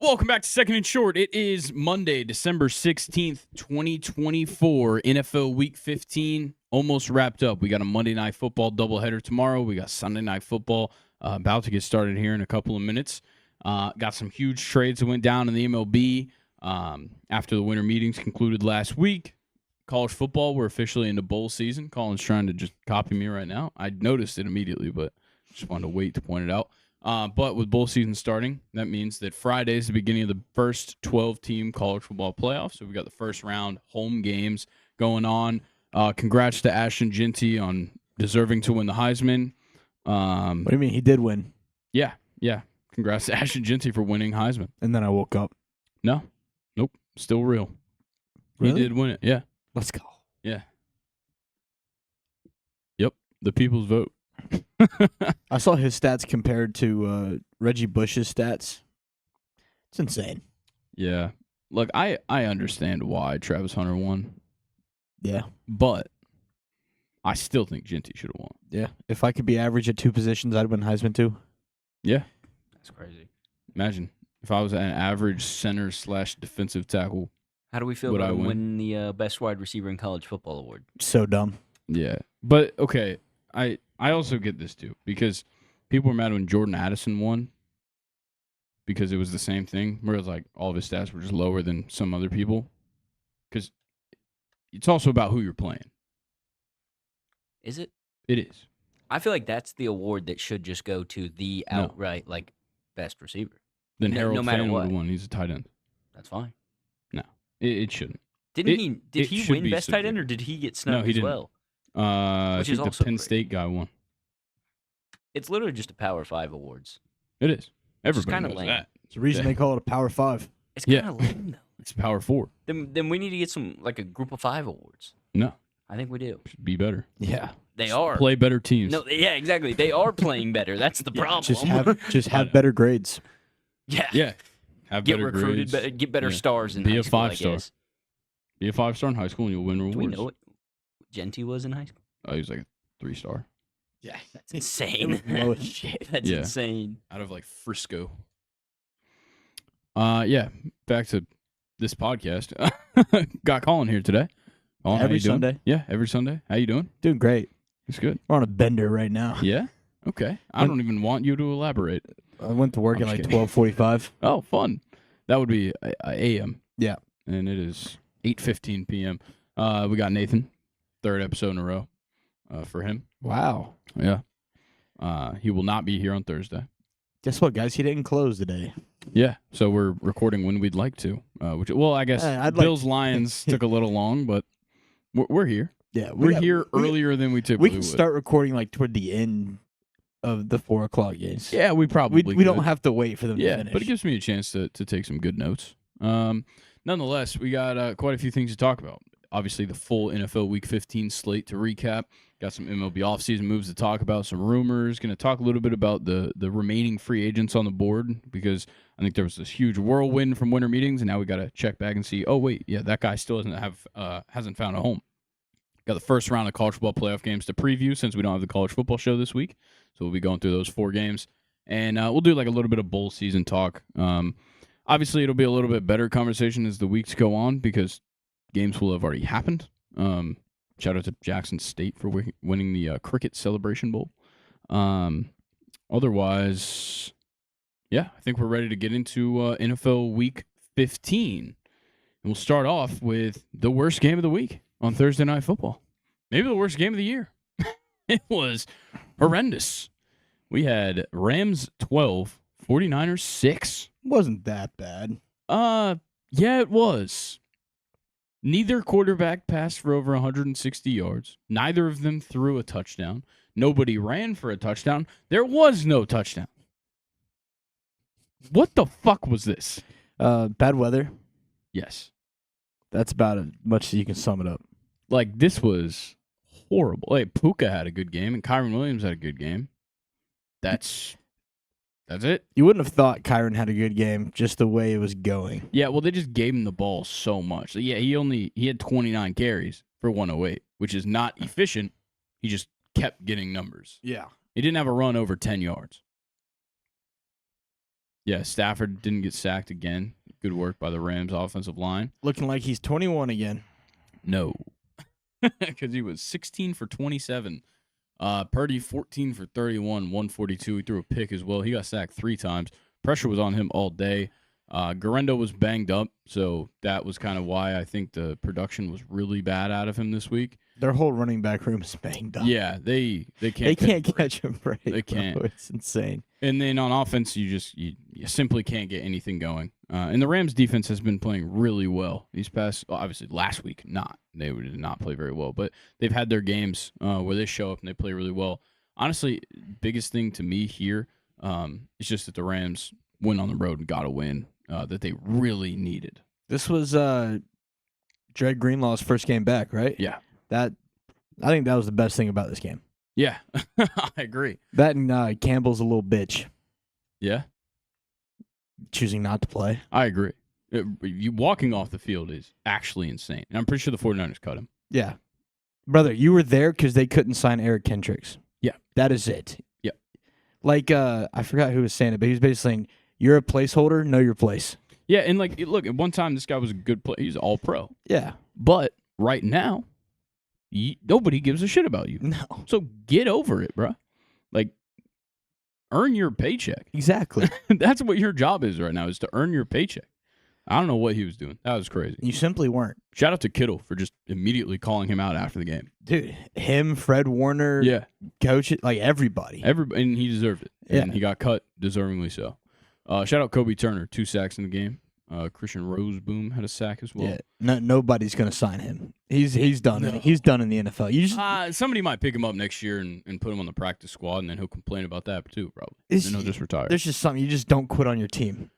Welcome back to Second and Short. It is Monday, December 16th, 2024. NFL Week 15 almost wrapped up. We got a Monday Night Football doubleheader tomorrow. We got Sunday Night Football about to get started here in a couple of minutes. Got some huge trades that went down in the MLB after the winter meetings concluded last week. College football, we're officially into bowl season. Colin's trying to just copy me right now. I noticed it immediately, but just wanted to wait to point it out. But with bowl season starting, that means that Friday is the beginning of the first 12-team college football playoffs. So we got the first round home games going on. Congrats to Ashton Ginty on deserving to win the Heisman. What do you mean? He did win. Yeah. Congrats to Ashton Ginty for winning Heisman. And then I woke up. Nope, still real. Really? He did win it, yeah. Let's go. Yeah. Yep, the people's vote. I saw his stats compared to Reggie Bush's stats. It's insane. Yeah. Look, I understand why Travis Hunter won, Yeah. but I still think Ginty should have won. Yeah. If I could be average at two positions, I'd win Heisman too. Yeah. That's crazy. Imagine if I was an average center/defensive tackle. How do we feel Would I about win? winning the best wide receiver in college football award? So dumb. Yeah. But, okay, I also get this too because people were mad when Jordan Addison won because it was the same thing where it was like all of his stats were just lower than some other people because it's also about who you're playing. Is it? It is. I feel like that's the award that should just go to the No. outright best receiver. Then No- Harold no matter Fan would have what. won. He's a tight end. That's fine. It shouldn't. Didn't It- he? it Did he should win be best tight end, subjective. or did he get No, snubbed he as didn't. well? I Which think is the also Penn great. State guy won. It's literally just a Power 5 awards. It is. Everybody kinda knows lame. that. It's the reason Yeah. they call it a Power 5. It's Yeah. kind of lame though. It's Power 4. Then we need to get some a Group of 5 awards. No, I think we do. should be better. Yeah. They are. Play better teams. No, yeah, exactly. They are playing better. That's the problem. Just I know. have better grades. yeah. Yeah. Have Get better recruited, grades. get better Yeah. stars in Be high a school, I 5-star. guess. Be a 5-star in high school and you'll win rewards. Do we know what Genty was in high school? He was like a 3-star. Yeah. That's insane. Low as shit. That's Yeah. insane. Out of like Frisco. Yeah. Back to this podcast. Got Colin here today. Colin, how Every you doing? Sunday. Yeah, every Sunday. How you doing? Doing great. It's good. We're on a bender right now. Yeah? Okay. I don't even want you to elaborate. I went to work I'm at like just kidding. 12:45. Oh, fun. That would be a.m. Yeah. And it is 8:15 p.m. We got Nathan, third episode in a row for him. Wow. Yeah. He will not be here on Thursday. Guess what, guys? He didn't close today. Yeah. So we're recording when we'd like to. I guess I'd like Bills to- Lions took a little long, but we're here. Yeah. We're here earlier than we typically We can would. start recording like toward the end of the 4 o'clock games. Yeah, we probably We don't could. have to wait for them to Yeah, finish. but it gives me a chance to take some good notes. Nonetheless, we got quite a few things to talk about. Obviously, the full NFL Week 15 slate to recap. Got some MLB offseason moves to talk about, some rumors. Going to talk a little bit about the remaining free agents on the board because I think there was this huge whirlwind from winter meetings, and now we got to check back and see, oh, wait, yeah, that guy still hasn't found a home. Got the first round of college football playoff games to preview since we don't have the college football show this week. So we'll be going through those 4 games. And we'll do like a little bit of bowl season talk. Obviously, it'll be a little bit better conversation as the weeks go on because games will have already happened. Shout out to Jackson State for winning the Cricket Celebration Bowl. Otherwise, yeah, I think we're ready to get into NFL Week 15. And we'll start off with the worst game of the week on Thursday Night Football. Maybe the worst game of the year. It was horrendous. We had Rams 12, 49ers 6. Wasn't that bad. Yeah, it was. Neither quarterback passed for over 160 yards. Neither of them threw a touchdown. Nobody ran for a touchdown. There was no touchdown. What the fuck was this? Bad weather. Yes. That's about as much as you can sum it up. Like, this was horrible. Like, Puka had a good game, and Kyron Williams had a good game. That's it. You wouldn't have thought Kyron had a good game just the way it was going. Yeah, well, they just gave him the ball so much. Yeah, he had 29 carries for 108, which is not efficient. He just kept getting numbers. Yeah. He didn't have a run over 10 yards. Yeah, Stafford didn't get sacked again. Good work by the Rams offensive line. Looking like he's 21 again. No, because he was 16 for 27. Purdy 14 for 31, 142. He threw a pick as well. He got sacked 3 times. Pressure was on him all day. Garendo was banged up, so that was kind of why I think the production was really bad out of him this week. Their whole running back room is banged up. Yeah, they can't. They can't catch a break. They can't. Bro. It's insane. And then on offense, you simply can't get anything going. And the Rams defense has been playing really well these past. Obviously, last week they did not play very well, but they've had their games where they show up and they play really well. Honestly, biggest thing to me here is just that the Rams went on the road and got a win that they really needed. This was Dred Greenlaw's first game back, right? Yeah. I think that was the best thing about this game. Yeah, I agree. That and Campbell's a little bitch. Yeah, choosing not to play. I agree. You walking off the field is actually insane. And I'm pretty sure the 49ers cut him. Yeah. Brother, you were there because they couldn't sign Eric Kendricks. Yeah. That is it. Yeah. Like, I forgot who was saying it, but he was basically saying, you're a placeholder, know your place. Yeah, and look, at one time this guy was a good player. He's all pro. Yeah. But right now, nobody gives a shit about you. No. So get over it, bro. Like, earn your paycheck. Exactly. That's what your job is right now, is to earn your paycheck. I don't know what he was doing. That was crazy. You simply weren't. Shout out to Kittle for just immediately calling him out after the game. Dude, him, Fred Warner, Yeah. coach, like everybody. And he deserved it. Yeah. And he got cut, deservingly so. Shout out Kobe Turner, 2 sacks in the game. Christian Roseboom had a sack as well. Yeah, nobody's gonna sign him. He's done. No. He's done in the NFL. You just Somebody might pick him up next year and put him on the practice squad, and then he'll complain about that too, probably. Then he'll just retire. There's just something you just don't quit on your team.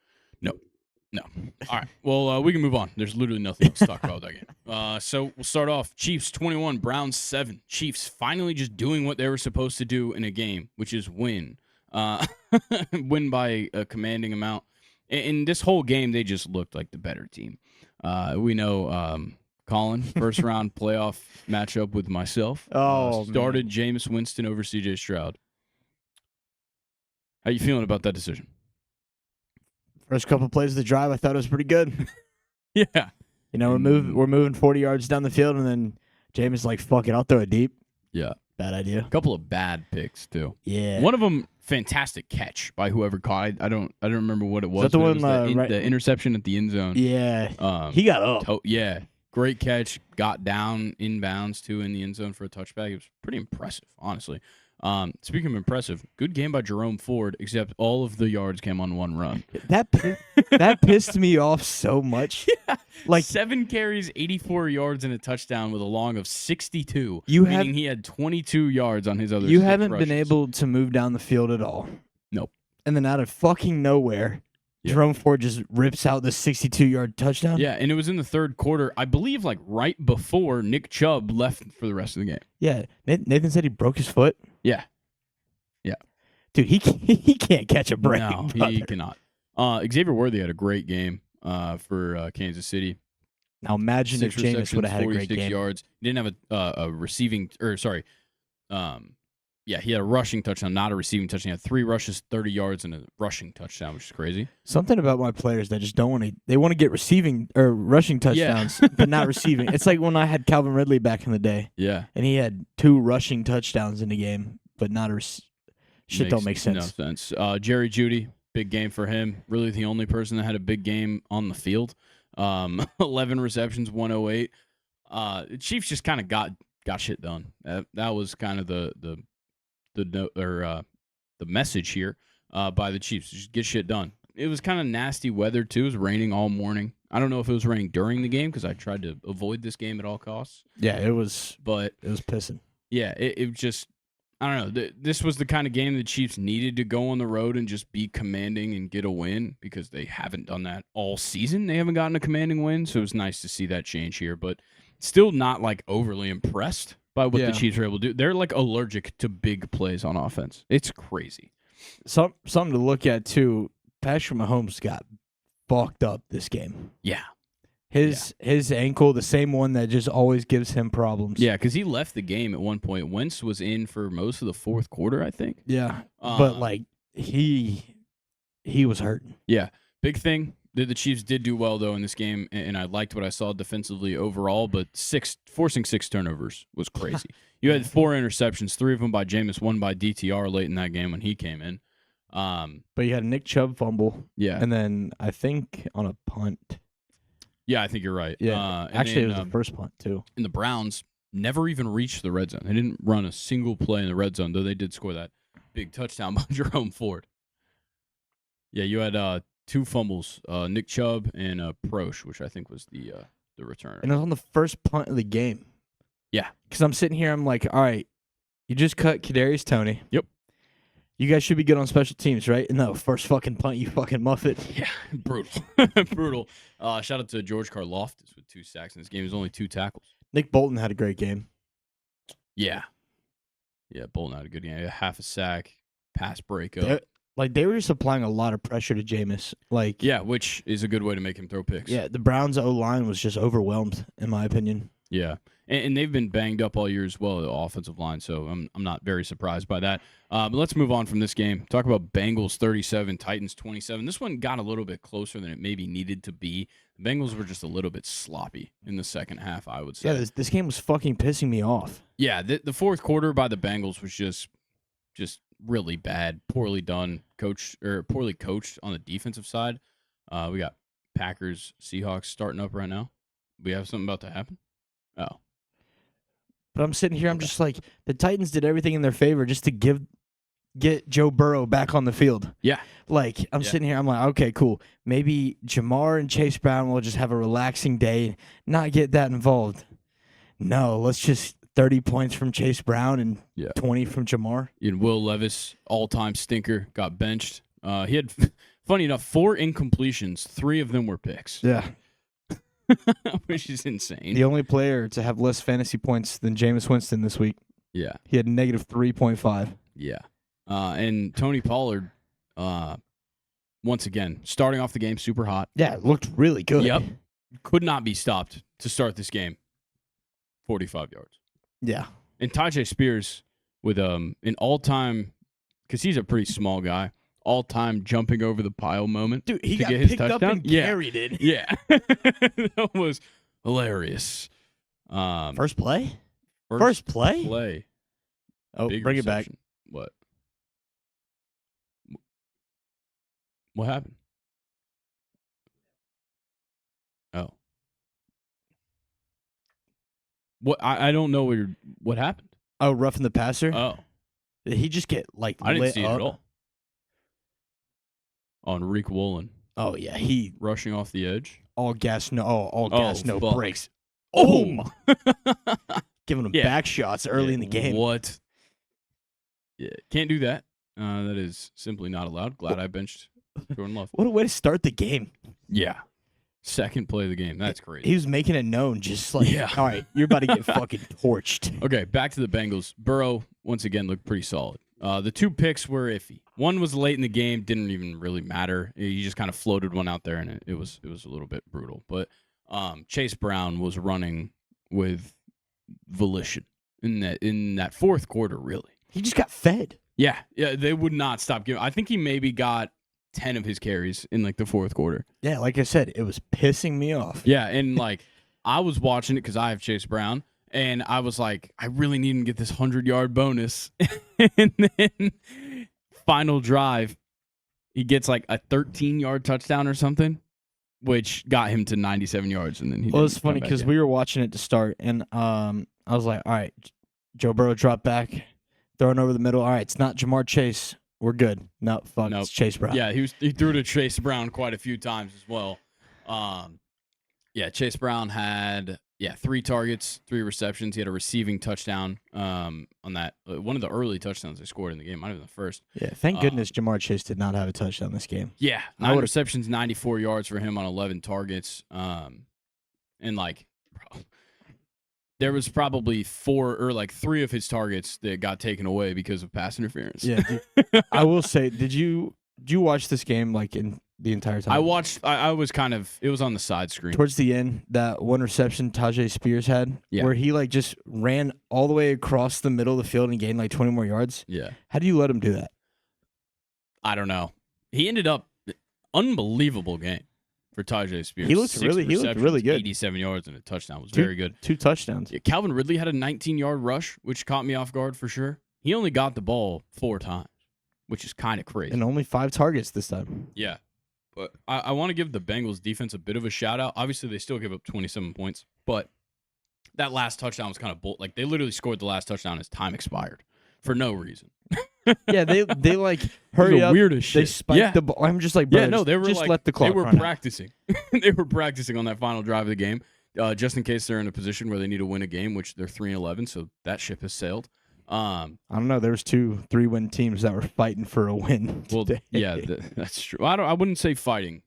No. All right. Well, we can move on. There's literally nothing else to talk about that game. So we'll start off. Chiefs 21, Browns 7. Chiefs finally just doing what they were supposed to do in a game, which is win. Win by a commanding amount. In this whole game, they just looked like the better team. We know Colin, first round playoff matchup with myself. Started Jameis Winston over CJ Stroud. How you feeling about that decision? First couple plays of the drive, I thought it was pretty good. Yeah. You know, we're moving 40 yards down the field, and then Jameis like, fuck it, I'll throw it deep. Yeah. Bad idea. A couple of bad picks too. Yeah. One of them, fantastic catch by whoever caught. I don't remember what it was. Is that the but one? it was the interception at the end zone. Yeah. He got up. Yeah. Great catch. Got down inbounds too in the end zone for a touchback. It was pretty impressive, honestly. Speaking of impressive, good game by Jerome Ford, except all of the yards came on one run. That pissed me off so much. Yeah. Like 7 carries, 84 yards, and a touchdown with a long of 62. Meaning he had 22 yards on his other. You 6 haven't rushes. been able to move down the field at all. Nope. And then out of fucking nowhere, Jerome Ford just rips out the 62-yard touchdown. Yeah, and it was in the third quarter, I believe, like right before Nick Chubb left for the rest of the game. Yeah. Nathan said he broke his foot. Yeah. Dude, he can't catch a break. No, brother. he cannot. Xavier Worthy had a great game for Kansas City. Now imagine 6 if Jameis would have had a great 46 game. yards. He didn't have a receiving, or sorry, he had a rushing touchdown, not a receiving touchdown. He had 3 rushes, 30 yards, and a rushing touchdown, which is crazy. Something about my players that just don't want to. They want to get receiving or rushing touchdowns, but not receiving. It's like when I had Calvin Ridley back in the day. Yeah, and he had 2 rushing touchdowns in the game, but not a. Shit don't make sense. No sense. Jerry Jeudy, big game for him. Really the only person that had a big game on the field. 11 receptions, 108. The Chiefs just kind of got shit done. That was kind of the message here by the Chiefs. Just get shit done. It was kind of nasty weather too. It was raining all morning. I don't know if it was raining during the game because I tried to avoid this game at all costs. Yeah, it was. But it was pissing. Yeah, it just. I don't know. This was the kind of game the Chiefs needed to go on the road and just be commanding and get a win because they haven't done that all season. They haven't gotten a commanding win, so it was nice to see that change here. But still not like overly impressed by what the Chiefs were able to do. They're like allergic to big plays on offense. It's crazy. Something to look at too. Patrick Mahomes got fucked up this game. Yeah. His ankle, the same one that just always gives him problems. Yeah, because he left the game at one point. Wentz was in for most of the fourth quarter, I think. Yeah, but like he he was hurting. Yeah, big thing. The Chiefs did do well, though, in this game, and I liked what I saw defensively overall, but forcing 6 turnovers was crazy. You had 4 interceptions, 3 of them by Jameis, 1 by DTR late in that game when he came in. But you had a Nick Chubb fumble. Yeah. And then I think on a punt. Yeah, I think you're right. Yeah. Actually, it was the first punt, too. And the Browns never even reached the red zone. They didn't run a single play in the red zone, though they did score that big touchdown by Jerome Ford. Yeah, you had 2 fumbles, Nick Chubb and Proche, which I think was the returner. And it was on the first punt of the game. Yeah. Because I'm sitting here, I'm like, all right, you just cut Kadarius Toney. Yep. You guys should be good on special teams, right? No, first fucking punt, you fucking muff it. Yeah, brutal. Brutal. Shout out to George Karlaftis with 2 sacks in this game. It was only 2 tackles. Nick Bolton had a great game. Yeah. Yeah, Bolton had a good game. Half a sack, pass breakup. They were just applying a lot of pressure to Jameis. Yeah, which is a good way to make him throw picks. Yeah, the Browns' O-line was just overwhelmed, in my opinion. Yeah, and they've been banged up all year as well, the offensive line, so I'm not very surprised by that. But let's move on from this game. Talk about Bengals 37, Titans 27. This one got a little bit closer than it maybe needed to be. The Bengals were just a little bit sloppy in the second half, I would say. Yeah, this game was fucking pissing me off. Yeah, the fourth quarter by the Bengals was just really bad, poorly done, poorly coached on the defensive side. We got Packers, Seahawks starting up right now. We have something about to happen. Oh. But I'm sitting here, I'm just like, the Titans did everything in their favor just to get Joe Burrow back on the field. Yeah. Like, I'm sitting here, I'm like, okay, cool. Maybe Jamar and Chase Brown will just have a relaxing day and not get that involved. No, let's just 30 points from Chase Brown and 20 from Jamar. And Will Levis, all-time stinker, got benched. He had, funny enough, 4 incompletions. 3 of them were picks. Yeah. Which is insane. The only player to have less fantasy points than Jameis Winston this week. Yeah. He had negative 3.5. Yeah. And Tony Pollard, once again, starting off the game super hot. Yeah, it looked really good. Yep. Could not be stopped to start this game. 45 yards. Yeah. And Tajay Spears with an all-time, because he's a pretty small guy, all-time jumping over the pile moment. Dude, he to got get his picked touchdown. up and carried it. Yeah. That was hilarious. First play? First play? Oh, Big bring reception. it back. What happened? Oh. What? I don't know what happened. Oh, roughing the passer? Oh. Did he just get, like, I didn't lit see it up? at all. On Reek Woolen. Oh, yeah. He Rushing off the edge. all gas, no fuck. brakes. Oh! Giving him Yeah. back shots early in the game. What? Yeah, can't do that. That is simply not allowed. Glad I benched Jordan Love. What a way to start the game. Yeah. Second play of the game. That's crazy. He was making it known, just like, Yeah. all right, you're about to get fucking torched. Okay, back to the Bengals. Burrow, once again, looked pretty solid. The 2 picks were iffy. One was late in the game, didn't even really matter. He just kind of floated one out there, and it was a little bit brutal. But Chase Brown was running with volition in that fourth quarter, really. He just got fed. Yeah, they would not stop giving. I think he maybe got 10 of his carries in like the fourth quarter. Yeah, like I said, it was pissing me off. Yeah, and like I was watching it because I have Chase Brown, and I was like, I really need him to get this 100-yard bonus. And then final drive, he gets like a 13-yard touchdown or something, which got him to 97 yards. And then he. Well, it's funny because we were watching it to start, and I was like, all right, Joe Burrow dropped back, throwing over the middle. All right, it's not Jamar Chase. We're good. No, fuck, Nope. It's Chase Brown. Yeah, he threw to Chase Brown quite a few times as well. Chase Brown had 3 targets, 3 receptions. He had a receiving touchdown on that one of the early touchdowns they scored in the game. Might have been the first. Yeah, thank goodness Jamar Chase did not have a touchdown this game. Yeah, 9 receptions, 94 yards for him on 11 targets. And like, there was probably 4 or like 3 of his targets that got taken away because of pass interference. Yeah, I will say, did you watch this game like in the entire time? I watched. I was kind of. It was on the side screen towards the end. That one reception Tajay Spears had, where he like just ran all the way across the middle of the field and gained like 20 more yards. Yeah. How do you let him do that? I don't know. He ended up unbelievable game for Tyjae Spears. He looked 6 really receptions, good. 87 yards and a touchdown. Was very good. 2 touchdowns. Yeah, Calvin Ridley had a 19-yard rush, which caught me off guard for sure. He only got the ball 4 times, which is kind of crazy. And only 5 targets this time. Yeah. But I want to give the Bengals defense a bit of a shout-out. Obviously, they still give up 27 points, but that last touchdown was kind of like they literally scored the last touchdown as time expired for no reason. Yeah, they like hurry up. Weirdest shit. They spiked the ball. I'm just like, yeah, no, they were just like, let the clock they were run practicing. They were practicing on that final drive of the game, just in case they're in a position where they need to win a game, which they're 3-11, so that ship has sailed. I don't know. There was 2 3-win teams that were fighting for a win. Well, today. yeah, that's true. I wouldn't say fighting.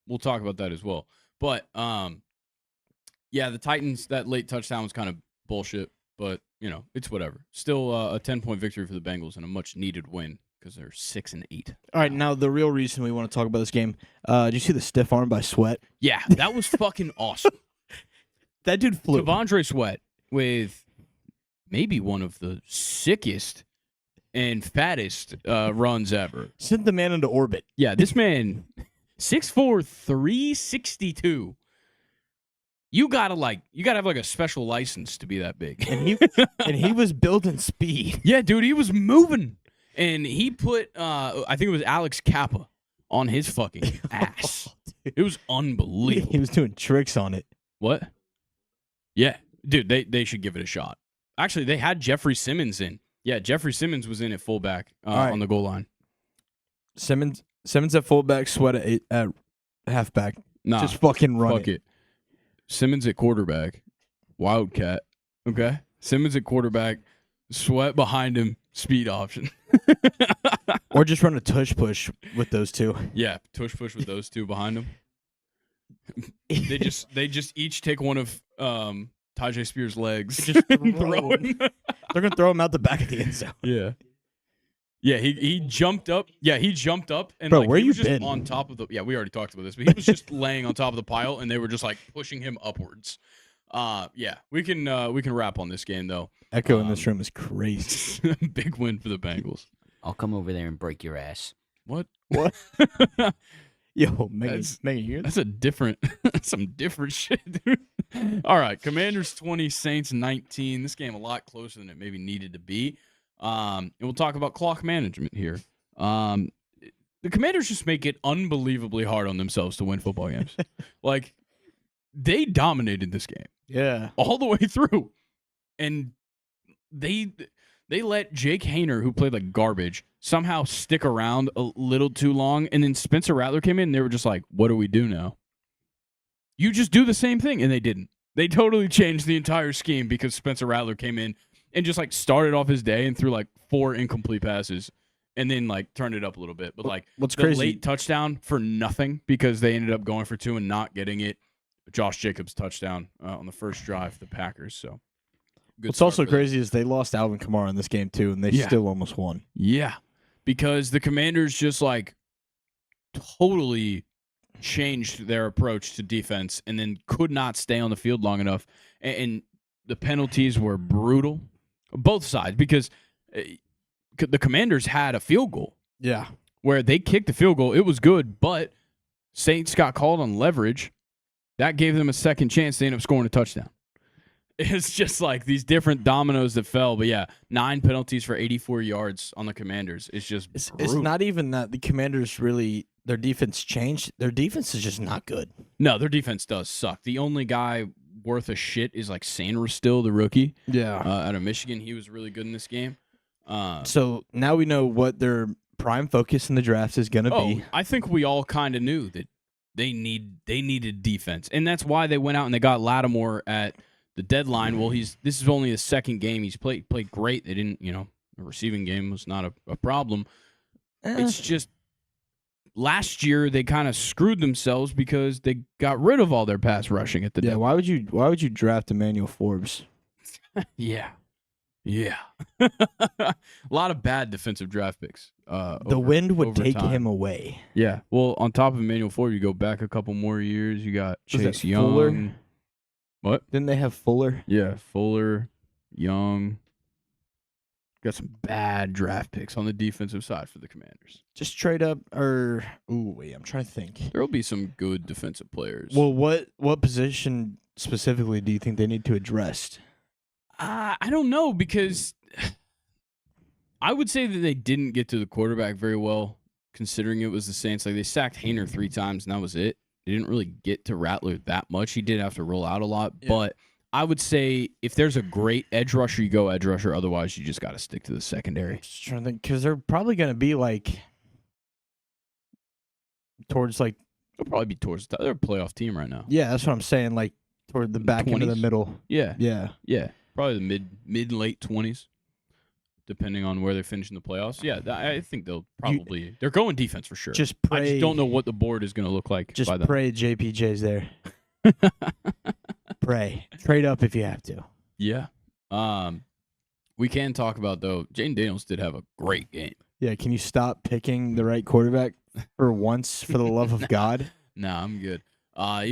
We'll talk about that as well. But yeah, the Titans, that late touchdown was kind of bullshit, but it's whatever. Still a 10-point victory for the Bengals and a much needed win because they're 6-8. All right, now the real reason we want to talk about this game. Did you see the stiff arm by Sweat? Yeah, that was fucking awesome. That dude flew. T'Vondre Sweat with maybe one of the sickest and fattest runs ever. Sent the man into orbit. Yeah, this man, 6'4", 362. You gotta have like a special license to be that big. And he was building speed. Yeah, dude, he was moving. And he put I think it was Alex Kappa on his fucking ass. It was unbelievable. He was doing tricks on it. What? Yeah. Dude, they should give it a shot. Actually, they had Jeffrey Simmons in. Yeah, Jeffrey Simmons was in at fullback on the goal line. Simmons at fullback, Sweat at halfback. Nah, just fucking run fuck it. Simmons at quarterback, Wildcat. Okay, Simmons at quarterback, Sweat behind him, speed option. Or just run a tush push with those 2. Yeah, tush push with those 2 behind him. They just each take one of Tyjae Spears' legs. Just throw him. They're gonna throw him out the back of the end zone. Yeah. Yeah, he jumped up. Yeah, he jumped up and Bro, like where he was you just been? on top of the. Yeah, we already talked about this, but he was just laying on top of the pile, and they were just like pushing him upwards. Yeah, we can wrap on this game though. Echo in this room is crazy. Big win for the Bengals. I'll come over there and break your ass. What? Yo, Megan, that's a different, some different shit, dude. All right, Commanders 20, Saints 19. This game a lot closer than it maybe needed to be. And we'll talk about clock management here. The Commanders just make it unbelievably hard on themselves to win football games. Like, they dominated this game. Yeah. All the way through. And they let Jake Haener, who played like garbage, somehow stick around a little too long. And then Spencer Rattler came in, and they were just like, what do we do now? You just do the same thing. And they didn't. They totally changed the entire scheme because Spencer Rattler came in and just like started off his day and threw like 4 incomplete passes and then like turned it up a little bit. But like what's the crazy, late touchdown for nothing because they ended up going for 2 and not getting it. Josh Jacobs touchdown on the first drive for the Packers. So what's also crazy is they lost Alvin Kamara in this game too, and they still almost won. Yeah, because the Commanders just like totally changed their approach to defense and then could not stay on the field long enough. And the penalties were brutal, both sides, because the Commanders had a field goal. Yeah. Where they kicked the field goal. It was good, but Saints got called on leverage. That gave them a second chance. They ended up scoring a touchdown. It's just like these different dominoes that fell. But yeah, 9 penalties for 84 yards on the Commanders. It's just it's not even that the Commanders really, their defense changed. Their defense is just not good. No, their defense does suck. The only guy worth a shit is like Sanders still, the rookie. Yeah. Out of Michigan. He was really good in this game. So now we know what their prime focus in the draft is going to be. I think we all kind of knew that they needed defense. And that's why they went out and they got Lattimore at the deadline. Well, this is only his second game. He's played great. They didn't, the receiving game was not a problem. It's just last year they kind of screwed themselves because they got rid of all their pass rushing at the deadline. Why would you draft Emmanuel Forbes? Yeah. A lot of bad defensive draft picks. The wind would take him away. Yeah. Well, on top of Emmanuel Forbes, you go back a couple more years. You got Chase Young. Fuller? What? Didn't they have Fuller? Yeah, Fuller, Young. Got some bad draft picks on the defensive side for the Commanders. Just trade up, or I'm trying to think. There will be some good defensive players. Well, what position specifically do you think they need to address? I don't know, because I would say that they didn't get to the quarterback very well, considering it was the Saints. Like, they sacked Hayner 3 times, and that was it. They didn't really get to Rattler that much. He did have to roll out a lot, but I would say if there's a great edge rusher, you go edge rusher. Otherwise, you just got to stick to the secondary. Just trying to think, because they're probably going to be like towards like They'll probably be towards they're a playoff team right now. Yeah, that's what I'm saying. Like toward the back end of the middle. Yeah, yeah. Probably the mid late 20s, depending on where they finish in the playoffs. Yeah, I think they'll probably they're going defense for sure. Just pray. I just don't know what the board is going to look like. Just by then. pray JPJ's there. Pray. Trade up if you have to. Yeah. We can talk about, though, Jaden Daniels did have a great game. Yeah, can you stop picking the right quarterback for once, for the love of God? Nah, I'm good.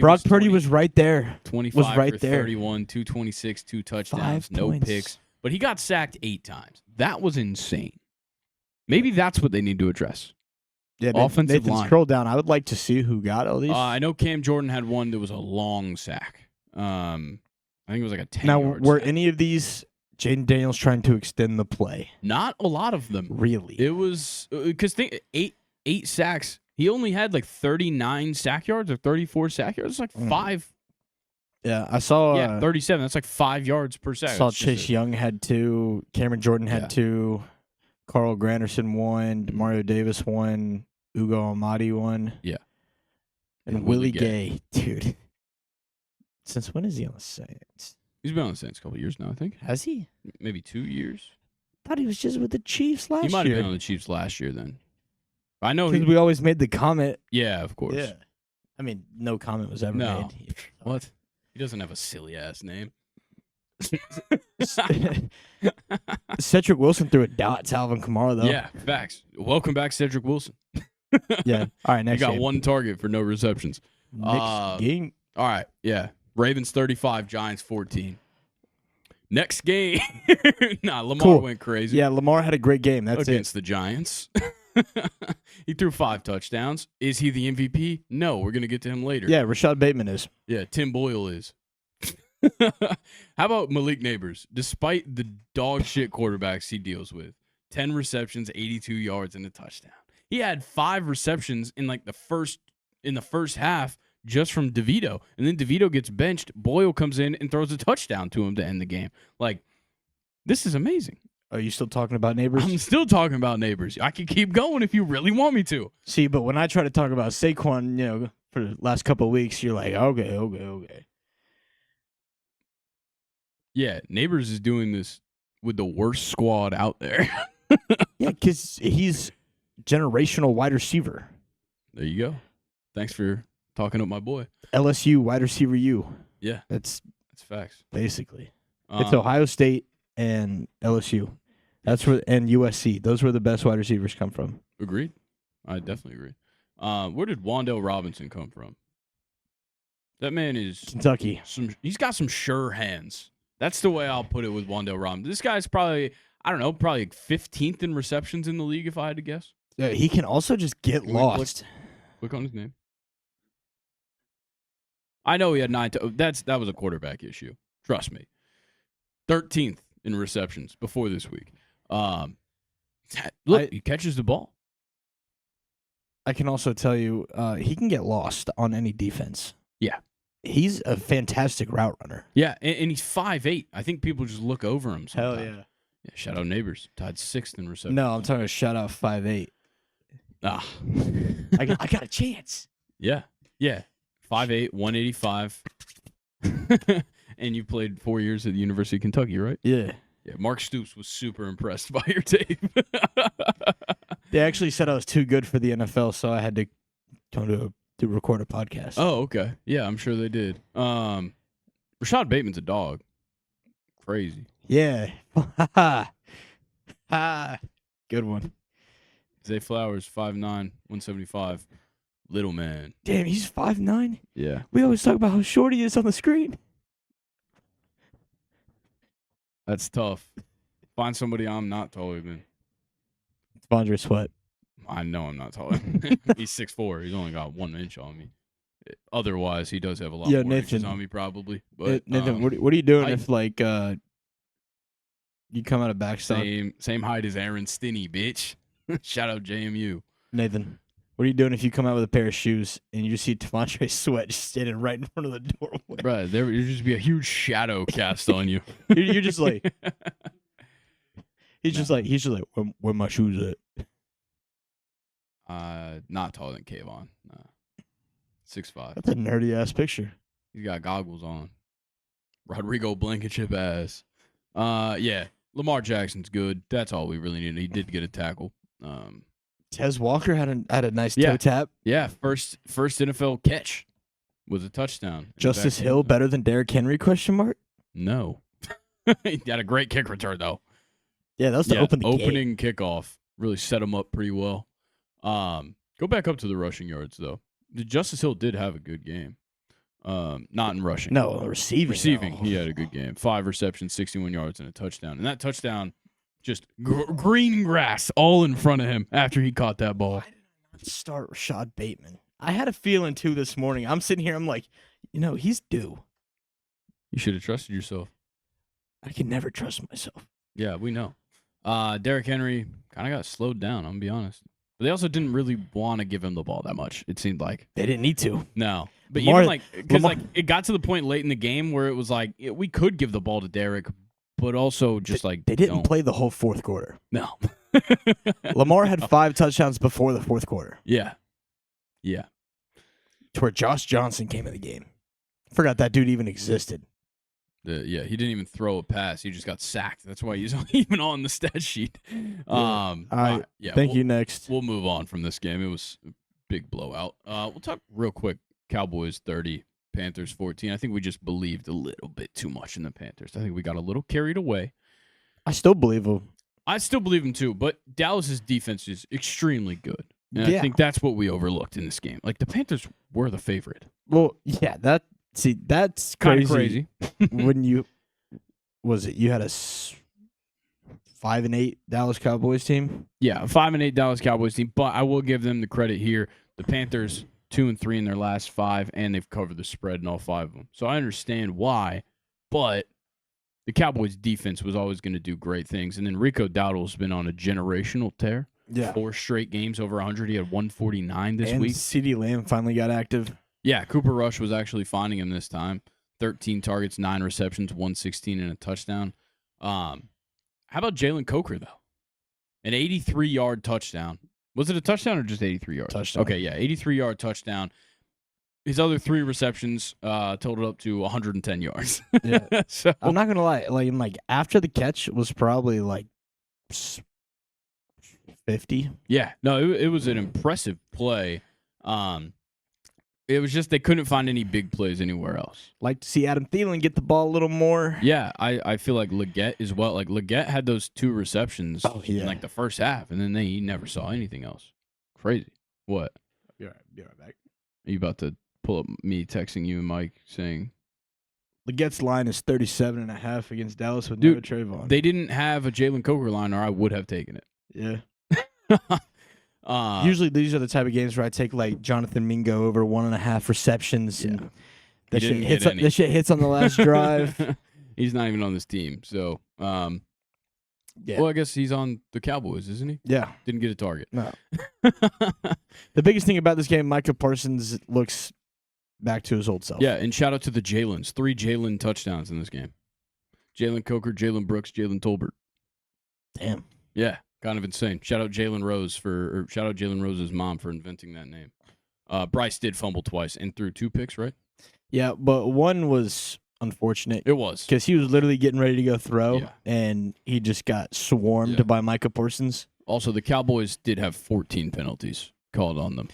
Brock Purdy was right there. 25 was right for there. 31, 226, 2 touchdowns, 5 no points. picks. But he got sacked 8 times. That was insane. Maybe that's what they need to address. Yeah, offensive Nathan, line. Scroll down. I would like to see who got all these. I know Cam Jordan had one that was a long sack. I think it was like a 10 now, yard were sack. any of these Jaden Daniels trying to extend the play? Not a lot of them. Really? It was because eight sacks. He only had like 39 sack yards or 34 sack yards. It's like 5. Yeah, I saw. 37. That's like 5 yards per sack. I saw It's just Chase Young had 2. Cameron Jordan had 2. Carl Granderson 1. Mario Davis 1. Ugo Amadi 1. Yeah. And Willie Gay. Dude. Since when is he on the Saints? He's been on the Saints a couple years now, I think. Has he? Maybe 2 years. Thought he was just with the Chiefs last year. He might have been on the Chiefs last year then. I know Because we always made the comment. Yeah, of course. Yeah. I mean, no comment was ever made. What? He doesn't have a silly-ass name. Cedric Wilson threw a dot to Alvin Kamara, though. Yeah, facts. Welcome back, Cedric Wilson. Yeah. All right, next He got game. 1 target for no receptions. Next game. All right, yeah. Ravens 35, Giants 14. Next game. Lamar went crazy. Yeah, Lamar had a great game. That's against the Giants. He threw 5 touchdowns. Is he the MVP? No, we're going to get to him later. Yeah, Rashad Bateman is. Yeah, Tim Boyle is. How about Malik Neighbors? Despite the dog shit quarterbacks he deals with, 10 receptions, 82 yards, and a touchdown. He had 5 receptions in the first half just from DeVito, and then DeVito gets benched. Boyle comes in and throws a touchdown to him to end the game. This is amazing. Are you still talking about Neighbors? I'm still talking about Neighbors. I can keep going if you really want me to. See, but when I try to talk about Saquon, for the last couple of weeks, you're like, okay. Yeah, Neighbors is doing this with the worst squad out there. Yeah, because he's generational wide receiver. There you go. Thanks for talking up my boy. LSU wide receiver U. Yeah, That's facts. basically. It's Ohio State and LSU. That's where and USC. Those where the best wide receivers come from. Agreed. I definitely agree. Where did Wan'Dale Robinson come from? That man is Kentucky. He's got some sure hands. That's the way I'll put it with Wan'Dale Robinson. This guy's probably 15th in receptions in the league, if I had to guess. Yeah, he can also just get lost. Click on his name. I know he had 9. That was a quarterback issue. Trust me. 13th in receptions before this week. Look, he catches the ball. I can also tell you, he can get lost on any defense. Yeah. He's a fantastic route runner. Yeah, and he's 5'8". I think people just look over him sometimes. Hell yeah. Yeah, shout out Neighbors. Tied 6th in receptions. No, I'm talking about shout out 5'8". Ah. I got a chance. Yeah. 5'8", 185. And you played 4 years at the University of Kentucky, right? Yeah. Yeah, Mark Stoops was super impressed by your tape. They actually said I was too good for the NFL, so I had to come to record a podcast. Oh, okay. Yeah, I'm sure they did. Rashad Bateman's a dog. Crazy. Yeah. Good one. Zay Flowers, 5'9", 175. Little man. Damn, he's 5'9". Yeah. We always talk about how short he is on the screen. That's tough. Find somebody I'm not taller than. Devondre Sweat. I know I'm not taller. He's 6'4". He's only got 1 inch on me. Otherwise, he does have a lot more inches on me, probably. But Nathan, what are you doing if like you come out of backstop? Same height as Aaron Stinney, bitch. Shout out JMU. Nathan, what are you doing if you come out with a pair of shoes and you just see Devondre Sweat just standing right in front of the doorway? Right, there would just be a huge shadow cast on you. You're just like, he's just like, where my shoes at? Not taller than Kayvon. 6'5". That's a nerdy ass picture. He's got goggles on. Rodrigo Blankenship ass. Yeah. Lamar Jackson's good. That's all we really needed. He did get a tackle. Tez Walker had a nice toe tap. Yeah, first NFL catch was a touchdown. Justice Hill better than Derrick Henry? ? No. He had a great kick return though. Yeah, that was the opening kickoff. Really set him up pretty well. Go back up to the rushing yards though. Justice Hill did have a good game. Not in rushing. No, receiving. Receiving, he had a good game. 5 receptions, 61 yards, and a touchdown. And that touchdown, just green grass all in front of him after he caught that ball. Why did I not start Rashad Bateman? I had a feeling too this morning. I'm sitting here, I'm like, he's due. You should have trusted yourself. I can never trust myself. Yeah, we know. Derrick Henry kind of got slowed down, I'm going to be honest. But they also didn't really want to give him the ball that much, it seemed like. They didn't need to. No. But even because it got to the point late in the game where it was like, we could give the ball to Derrick, but also just they didn't play the whole fourth quarter. No. Lamar had 5 touchdowns before the fourth quarter. Yeah. Yeah. To where Josh Johnson came in the game. Forgot that dude even existed. Yeah, he didn't even throw a pass. He just got sacked. That's why he's even on the stat sheet. Thank you. Next. We'll move on from this game. It was a big blowout. We'll talk real quick. Cowboys 30, Panthers 14. I think we just believed a little bit too much in the Panthers. I think we got a little carried away. I still believe them. I still believe them too, but Dallas's defense is extremely good. And I think that's what we overlooked in this game. Like, the Panthers were the favorite. Well, yeah, that's crazy. When you had a 5-8 Dallas Cowboys team? Yeah, a 5-8 Dallas Cowboys team, but I will give them the credit here. The Panthers 2-3 in their last 5, and they've covered the spread in all 5 of them. So I understand why, but the Cowboys' defense was always going to do great things. And then Rico Dowdle's been on a generational tear. Yeah. 4 straight games over 100. He had 149 this week. CeeDee Lamb finally got active. Yeah, Cooper Rush was actually finding him this time. 13 targets, 9 receptions, 116, and a touchdown. How about Jalen Coker, though? An 83-yard touchdown. Was it a touchdown or just 83 yards? Touchdown. Okay, yeah, 83-yard touchdown. His other 3 receptions totaled up to 110 yards. Yeah. So I'm not gonna lie. Like after the catch was probably like 50. Yeah, no, it was an impressive play. It was just they couldn't find any big plays anywhere else. Like to see Adam Thielen get the ball a little more. Yeah, I feel like Leggett as well. Like Leggett had those 2 receptions in like the first half, and then he never saw anything else. Crazy. What? Be right back. Are you about to pull up me texting you and Mike saying Leggett's line is 37.5 against Dallas with no Trayvon. They didn't have a Jalen Coker line, or I would have taken it. Yeah. Usually these are the type of games where I take like Jonathan Mingo over 1.5 receptions. Yeah. And that shit hits on the last drive. He's not even on this team. So, well, I guess he's on the Cowboys, isn't he? Yeah. Didn't get a target. No. The biggest thing about this game, Micah Parsons looks back to his old self. Yeah, and shout out to the Jalens. 3 Jalen touchdowns in this game. Jalen Coker, Jalen Brooks, Jalen Tolbert. Damn. Yeah. Kind of insane. Shout out Jalen Rose's mom for inventing that name. Bryce did fumble twice and threw 2 picks, right? Yeah, but one was unfortunate. It was. Because he was literally getting ready to go throw, and he just got swarmed by Micah Parsons. Also, the Cowboys did have 14 penalties called on them.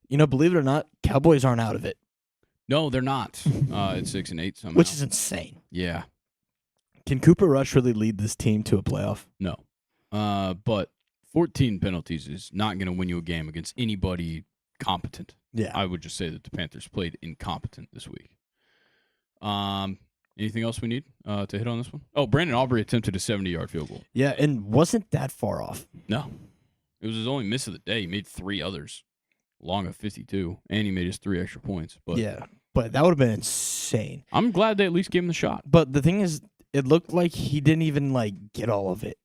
Believe it or not, Cowboys aren't out of it. No, they're not. It's 6-8 somehow. Which is insane. Yeah. Can Cooper Rush really lead this team to a playoff? No. But 14 penalties is not going to win you a game against anybody competent. Yeah. I would just say that the Panthers played incompetent this week. All Anything else we need to hit on this one? Oh, Brandon Aubrey attempted a 70-yard field goal. Yeah, and wasn't that far off. No. It was his only miss of the day. He made 3 others, long of 52, and he made his 3 extra points. But yeah, but that would have been insane. I'm glad they at least gave him the shot. But the thing is, it looked like he didn't even, get all of it.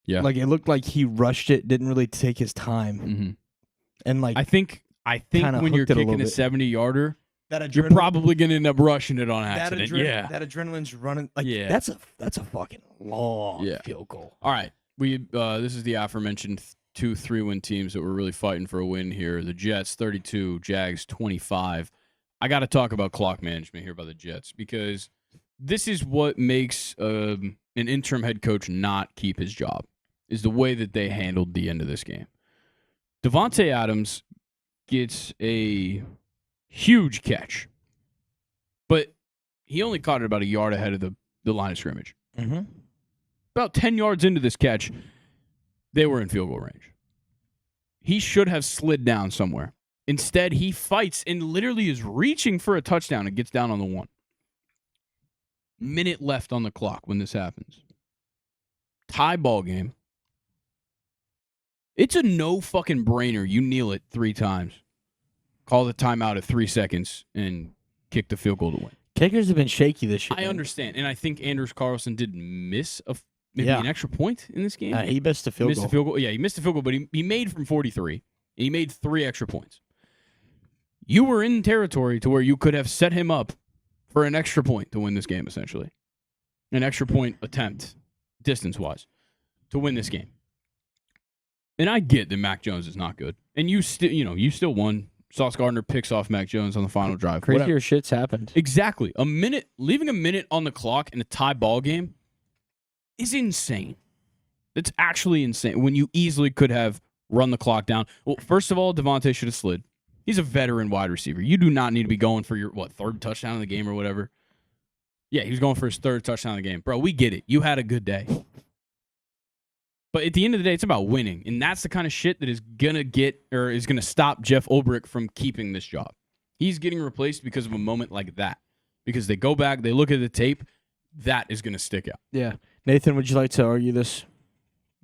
Yeah. Like, it looked like he rushed it, didn't really take his time. Mm-hmm. And, I think when you're kicking a 70-yarder, you're probably going to end up rushing it on accident. That adrenaline's running. That's a fucking long field goal. All right. This is the aforementioned 2 3-win teams that were really fighting for a win here. The Jets 32, Jags 25. I got to talk about clock management here by the Jets because this is what makes an interim head coach not keep his job, is the way that they handled the end of this game. Davante Adams gets a huge catch, but he only caught it about a yard ahead of the line of scrimmage. Mm-hmm. About 10 yards into this catch, they were in field goal range. He should have slid down somewhere. Instead, he fights and literally is reaching for a touchdown and gets down on the 1. Minute left on the clock when this happens. Tie ball game. It's a no fucking brainer. You kneel it 3 times. Call the timeout at 3 seconds and kick the field goal to win. Kickers have been shaky this year. I understand. And I think Anders Carlson did miss an extra point in this game. He missed a field goal. Yeah, he missed a field goal, but he made from 43. And he made 3 extra points. You were in territory to where you could have set him up for an extra point to win this game, essentially. An extra point attempt, distance-wise, to win this game. And I get that Mac Jones is not good. And you still won. Sauce Gardner picks off Mac Jones on the final drive. Crazier shit's happened. Exactly. Leaving a minute on the clock in a tie ball game is insane. It's actually insane when you easily could have run the clock down. Well, first of all, Devontae should have slid. He's a veteran wide receiver. You do not need to be going for your, 3rd touchdown of the game or whatever. Yeah, he was going for his 3rd touchdown of the game. Bro, we get it. You had a good day. But at the end of the day, it's about winning. And that's the kind of shit that is going to stop Jeff Ulbrich from keeping this job. He's getting replaced because of a moment like that. Because they go back, they look at the tape, that is going to stick out. Yeah. Nathan, would you like to argue this?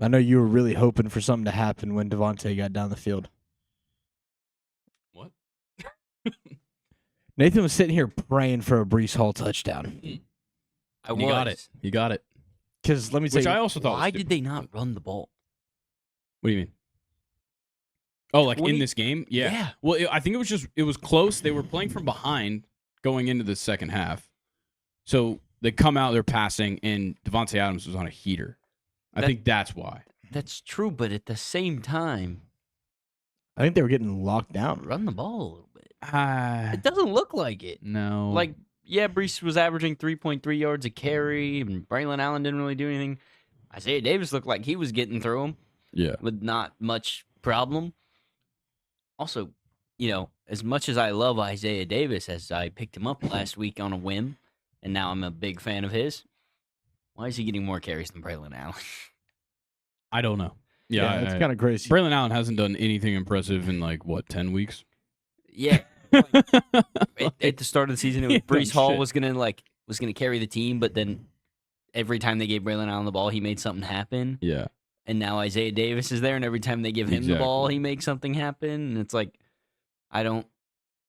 I know you were really hoping for something to happen when Devontae got down the field. What? Nathan was sitting here praying for a Breece Hall touchdown. You got it. Because let me say, which I also thought. Why did they not run the ball? What do you mean? Oh, like in this game? Yeah. Well, I think it was close. They were playing from behind going into the second half. So they come out, they're passing, and Davante Adams was on a heater. I think that's why. That's true, but at the same time, I think they were getting locked down. Run the ball a little bit. It doesn't look like it. No. Breece was averaging 3.3 yards a carry, and Braylon Allen didn't really do anything. Isaiah Davis looked like he was getting through him. Yeah. With not much problem. Also, as much as I love Isaiah Davis, as I picked him up last week on a whim, and now I'm a big fan of his, why is he getting more carries than Braylon Allen? I don't know. Yeah, it's kind of crazy. Braylon Allen hasn't done anything impressive in 10 weeks? Yeah. At the start of the season, Breece Hall was gonna carry the team, but then every time they gave Braylon Allen the ball, he made something happen. Yeah. And now Isaiah Davis is there, and every time they give him the ball, he makes something happen. And it's I don't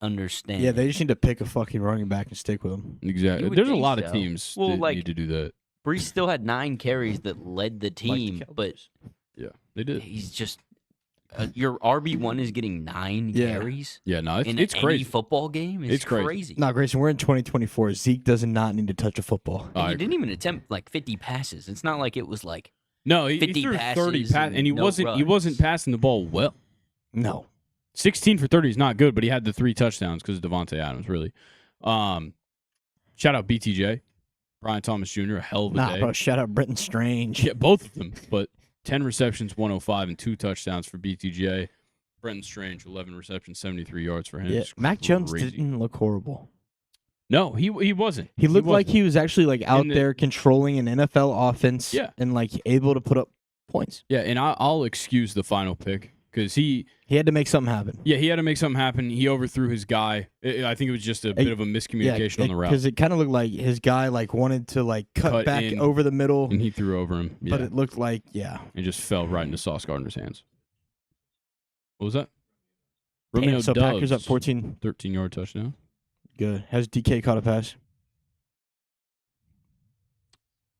understand. Yeah, they just need to pick a fucking running back and stick with him. Exactly. There's a lot of teams that need to do that. Breece still had 9 carries that led the team, but yeah, they did. He's just your RB1 is getting 9 carries. Yeah, no, it's in crazy. Any football game. It's crazy. No, Grayson, we're in 2024. Zeke does not need to touch a football. He didn't even attempt 50 passes. It's not like it was no, he 50 threw passes 30 passes, and he wasn't passing the ball well. No. 16 for 30 is not good, but he had the 3 touchdowns because of Devontae Adams, really. Shout out BTJ, Brian Thomas Jr., a hell of a day. Bro, shout out Britton Strange. Yeah, both of them, but 10 receptions, 105, and 2 touchdowns for BTJ. Brenton Strange, 11 receptions, 73 yards for him. Yeah, Mac Jones didn't look horrible. No, he wasn't. He looked like he was actually out there controlling an NFL offense and able to put up points. Yeah, and I'll excuse the final pick because he had to make something happen. Yeah, he had to make something happen. He overthrew his guy. I think it was just a bit of a miscommunication on the route. Because it kind of looked like his guy wanted to cut back in, over the middle, and he threw over him. Yeah. But it looked like it just fell right into Sauce Gardner's hands. What was that? Romeo Doubs, Packers up 14. 13-yard touchdown. Good. Has DK caught a pass?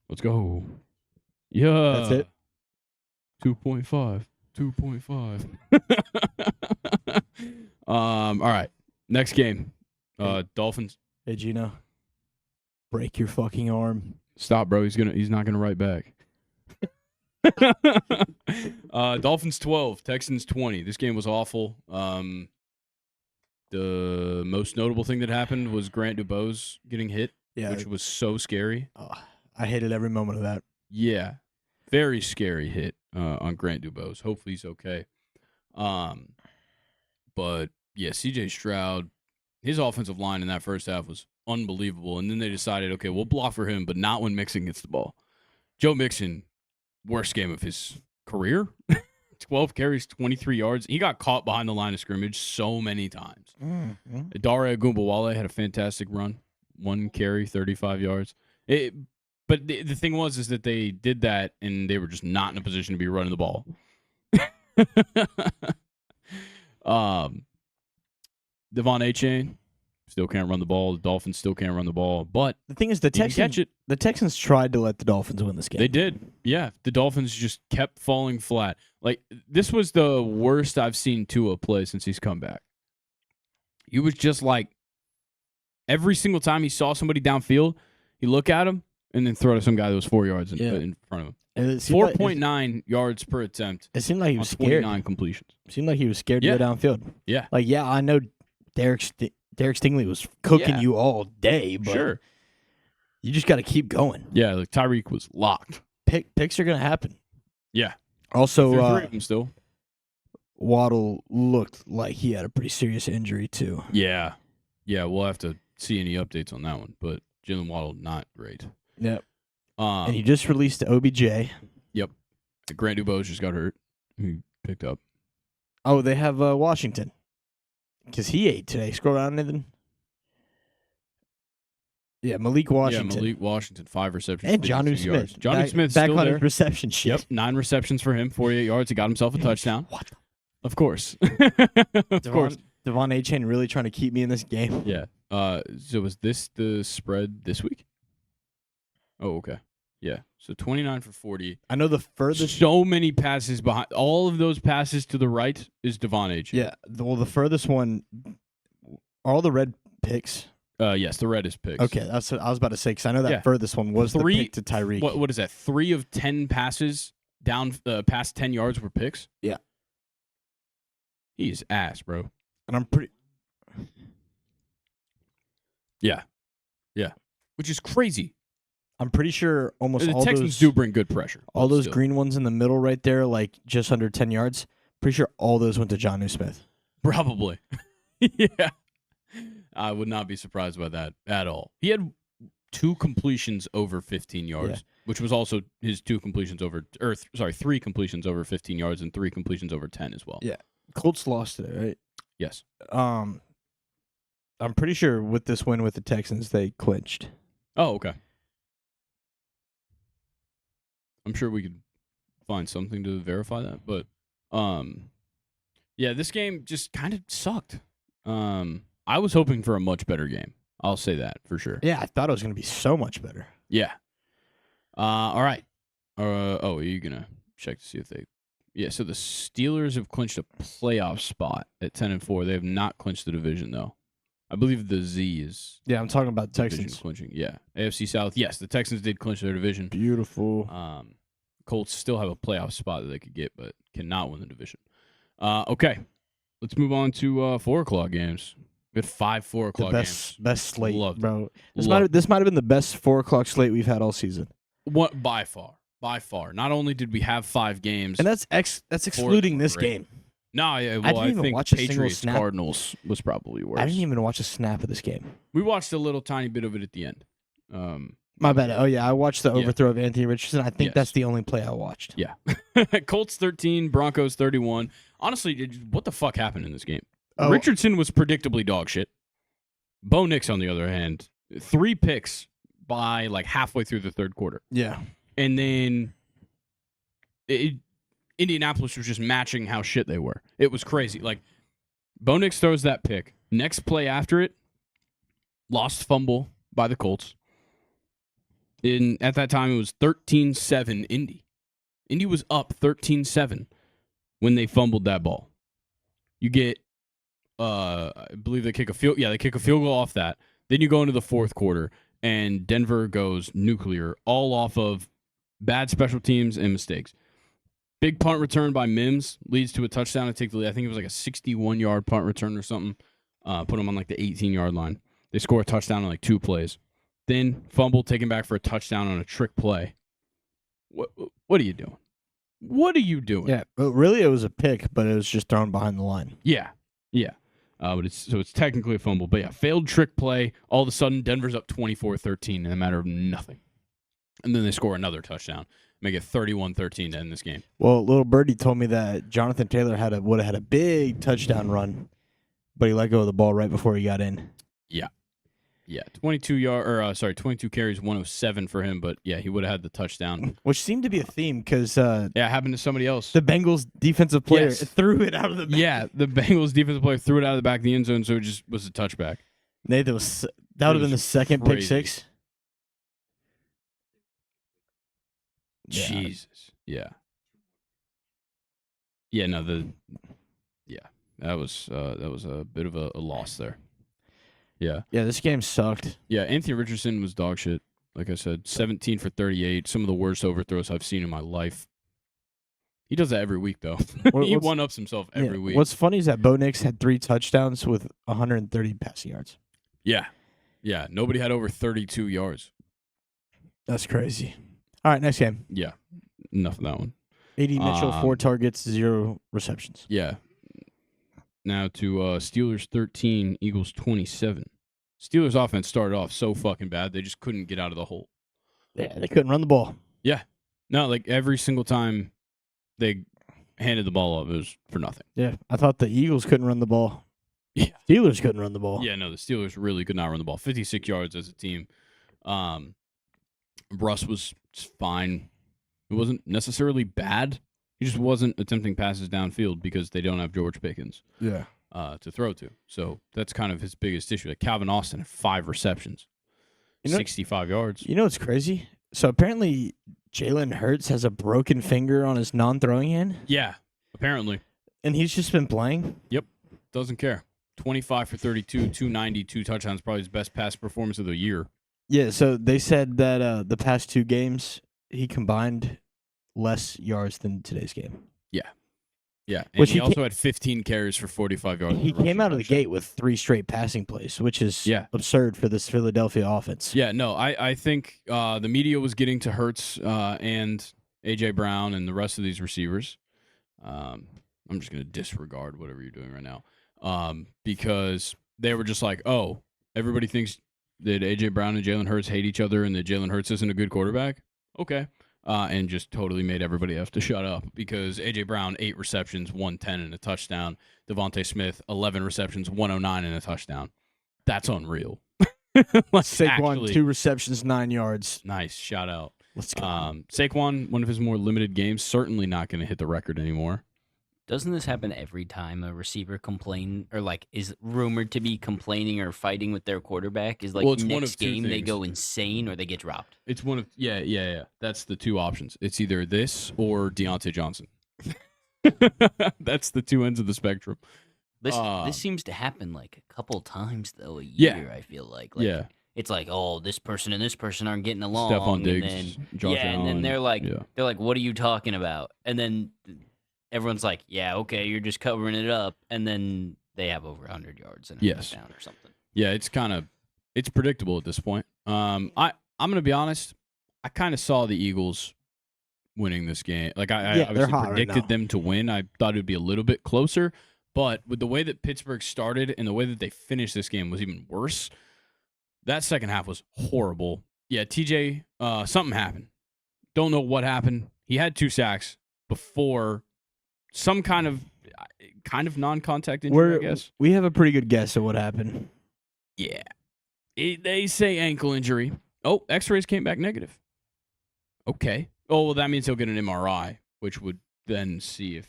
Let's go. Yeah. That's it. 2.5. 2.5. All right. Next game. Dolphins. Hey Gino. Break your fucking arm. Stop, bro. He's not gonna write back. Dolphins 12, Texans 20. This game was awful. The most notable thing that happened was Grant DuBose getting hit, which was so scary. I hated every moment of that. Yeah. Very scary hit on Grant DuBose. Hopefully he's okay. But yeah, CJ Stroud, his offensive line in that first half was unbelievable. And then they decided, okay, we'll block for him, but not when Mixon gets the ball. Joe Mixon, worst game of his career. 12 carries, 23 yards. He got caught behind the line of scrimmage so many times. Mm-hmm. Dare Agumbawale had a fantastic run. 1 carry, 35 yards. But the thing is that they did that, and they were just not in a position to be running the ball. Devon Achane still can't run the ball. The Dolphins still can't run the ball. But the thing is, the Texans tried to let the Dolphins win this game. They did. Yeah, the Dolphins just kept falling flat. This was the worst I've seen Tua play since he's come back. He was just every single time he saw somebody downfield, he'd look at him and then throw to some guy that was 4 yards in front of him. 4.9 yards per attempt. It seemed like he was scared. 29 completions. It seemed like he was scared to go downfield. Yeah. I know Derek Stingley was cooking you all day, but you just got to keep going. Yeah, Tyreek was locked. Picks are going to happen. Yeah. Also, 3 of them still. Waddle looked like he had a pretty serious injury, too. Yeah. Yeah, we'll have to see any updates on that one, but Jalen Waddle, not great. Yep. And he just released OBJ. Yep. Grant DuBose just got hurt. He picked up. Oh, they have Washington. Because he ate today. Scroll down, Nathan. Yeah, Malik Washington. Yeah, Malik Washington, 5 receptions. And Jonnu Smith. Jonnu Smith back still on there. his reception sheet. Yep, 9 receptions for him, 48 yards. He got himself a touchdown. What? Of course. Of course. Devon Achane really trying to keep me in this game. Yeah. So was this the spread this week? Oh, okay. Yeah. So 29 for 40. I know the furthest. So many passes behind. All of those passes to the right is Devon Achane. Yeah. The furthest one, all the red picks. Yes, the red is picks. Okay, that's what I was about to say, because I know that furthest one was the pick to Tyreek. What is that? 3 of 10 passes down past 10 yards were picks? Yeah. He's ass, bro. And I'm pretty. Yeah. Yeah. Which is crazy. I'm pretty sure almost the all Texans do bring good pressure. All those green ones in the middle right there, just under 10 yards, pretty sure all those went to Jonnu Smith. Probably. Yeah. I would not be surprised by that at all. He had 2 completions over 15 yards, which was also his 3 completions over 15 yards and 3 completions over 10 as well. Yeah. Colts lost today, right? Yes. I'm pretty sure with this win with the Texans, they clinched. Oh, okay. I'm sure we could find something to verify that, but yeah, this game just kind of sucked. I was hoping for a much better game. I'll say that for sure. Yeah, I thought it was going to be so much better. Yeah. All right. Are you gonna check to see if they? Yeah. So the Steelers have clinched a playoff spot at 10-4. They have not clinched the division though. I believe the Z is. Yeah, I'm talking about Texans clinching. Yeah, AFC South. Yes, the Texans did clinch their division. Beautiful. Colts still have a playoff spot that they could get, but cannot win the division. Okay, let's move on to 4:00 games. We had 5 4:00 games. Best slate, bro. This Loved might have been the best 4:00 slate we've had all season. What by far? Not only did we have 5 games, and that's excluding this game. No, yeah, well, I think watch Patriots Cardinals was probably worse. I didn't even watch a snap of this game. We watched a little tiny bit of it at the end. My bad. Oh, yeah, I watched the Yeah. overthrow of Anthony Richardson. I think Yes. that's the only play I watched. Yeah. Colts 13, Broncos 31. Honestly, what the fuck happened in this game? Oh. Richardson was predictably dog shit. Bo Nix, on the other hand, 3 picks by like halfway through the third quarter. Yeah. And then Indianapolis was just matching how shit they were. It was crazy. Like, Bo Nix throws that pick. Next play after it, lost fumble by the Colts. At that time, it was 13-7 Indy. Indy was up 13-7 when they fumbled that ball. You get, I believe they kick a field. Yeah, they kick a field goal off that. Then you go into the fourth quarter, and Denver goes nuclear, all off of bad special teams and mistakes. Big punt return by Mims leads to a touchdown to take the lead. I think it was like a 61-yard punt return or something. Put them on like the 18-yard line. They score a touchdown in like 2 plays. Then fumble taken back for a touchdown on a trick play. What are you doing? What are you doing? Yeah, but really it was a pick, but it was just thrown behind the line. Yeah. But it's technically a fumble. But yeah, failed trick play. All of a sudden, Denver's up 24-13 in a matter of nothing. And then they score another touchdown. Make it 31-13 to end this game. Well, little birdie told me that Jonathan Taylor would have had a big touchdown run, but he let go of the ball right before he got in. Yeah, 22 carries, 107 for him, but yeah, he would have had the touchdown. Which seemed to be a theme because Yeah, it happened to somebody else. the Bengals defensive player Yes. threw it out of the back. Yeah, the Bengals defensive player threw it out of the back of the end zone, so it just was a touchback. Nate, that would have been the second pick crazy. six. Yeah. Jesus. Yeah. Yeah, no, that was a bit of a loss there. Yeah. Yeah, this game sucked. Yeah, Anthony Richardson was dog shit. Like I said, 17 for 38, some of the worst overthrows I've seen in my life. He does that every week, though. He one-ups himself every week. What's funny is that Bo Nix had 3 touchdowns with 130 passing yards. Yeah. Yeah, nobody had over 32 yards. That's crazy. All right, next game. Yeah, enough of that one. A.D. Mitchell, 4 targets, 0 receptions. Yeah. Now to Steelers 13, Eagles 27. Steelers offense started off so fucking bad, they just couldn't get out of the hole. Yeah, they couldn't run the ball. Yeah. No, like every single time they handed the ball up, it was for nothing. Yeah, I thought the Eagles couldn't run the ball. Yeah. Steelers couldn't run the ball. Yeah, no, the Steelers really could not run the ball. 56 yards as a team. Russ was just fine. It wasn't necessarily bad. He just wasn't attempting passes downfield because they don't have George Pickens Yeah. to throw to. So that's kind of his biggest issue. Like Calvin Austin had 5 receptions, 65 yards. You know what's crazy? So apparently Jalen Hurts has a broken finger on his non-throwing hand. Yeah, apparently. And he's just been playing? Yep, doesn't care. 25 for 32, 290, 2 touchdowns, probably his best pass performance of the year. Yeah, so they said that the past 2 games, he combined less yards than today's game. Yeah, and Which he also had 15 carries for 45 yards. He came out of the gate with 3 straight passing plays, which is absurd for this Philadelphia offense. Yeah, no, I think the media was getting to Hurts and A.J. Brown and the rest of these receivers. I'm just going to disregard whatever you're doing right now because they were just like, oh, everybody thinks that A.J. Brown and Jalen Hurts hate each other and that Jalen Hurts isn't a good quarterback. Okay. And just totally made everybody have to shut up because A.J. Brown, 8 receptions, 110 and a touchdown. Devontae Smith, 11 receptions, 109 and a touchdown. That's unreal. Saquon, actually, 2 receptions, 9 yards. Nice. Shout out. Let's go. Saquon, one of his more limited games, certainly not going to hit the record anymore. Doesn't this happen every time a receiver is rumored to be complaining or fighting with their quarterback? Is Well, it's next one of 2 game they things. go insane or they get dropped? It's one of yeah. That's the 2 options. It's either this or Deontay Johnson. That's the 2 ends of the spectrum. This seems to happen like a couple times though a Yeah. year. I feel like Yeah. it's like, oh, this person and this person aren't getting along. Stephon Diggs, and then, Josh and then Allen, they're like, yeah. what are you talking about? And then everyone's like, yeah, okay, you're just covering it up. And then they have over 100 yards and a touchdown or something. Yeah, it's predictable at this point. I'm going to be honest. I kind of saw the Eagles winning this game. Like I obviously predicted them to win. I thought it would be a little bit closer, but with the way that Pittsburgh started and the way that they finished this game was even worse. That second half was horrible. TJ, something happened. Don't know what happened. He had 2 sacks before some kind of non-contact injury, I guess. We have a pretty good guess at what happened. Yeah. They say ankle injury. Oh, x-rays came back negative. Okay. Oh, well, that means he'll get an MRI, which would then see if...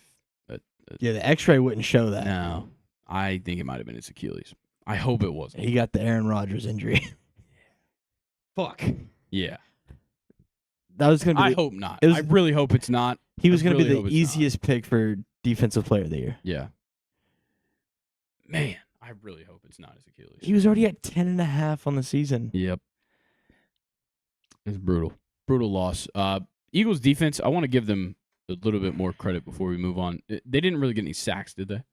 Yeah, the x-ray wouldn't show that. No. I think it might have been his Achilles. I hope it wasn't. He got the Aaron Rodgers injury. Fuck. Yeah. That was going to be... I hope not. I really hope it's not. He was going to be the easiest pick for Defensive Player of the Year. Yeah. Man, I really hope it's not his Achilles. He was already at 10.5 on the season. Yep. It's brutal. Brutal loss. Eagles defense, I want to give them a little bit more credit before we move on. They didn't really get any sacks, did they?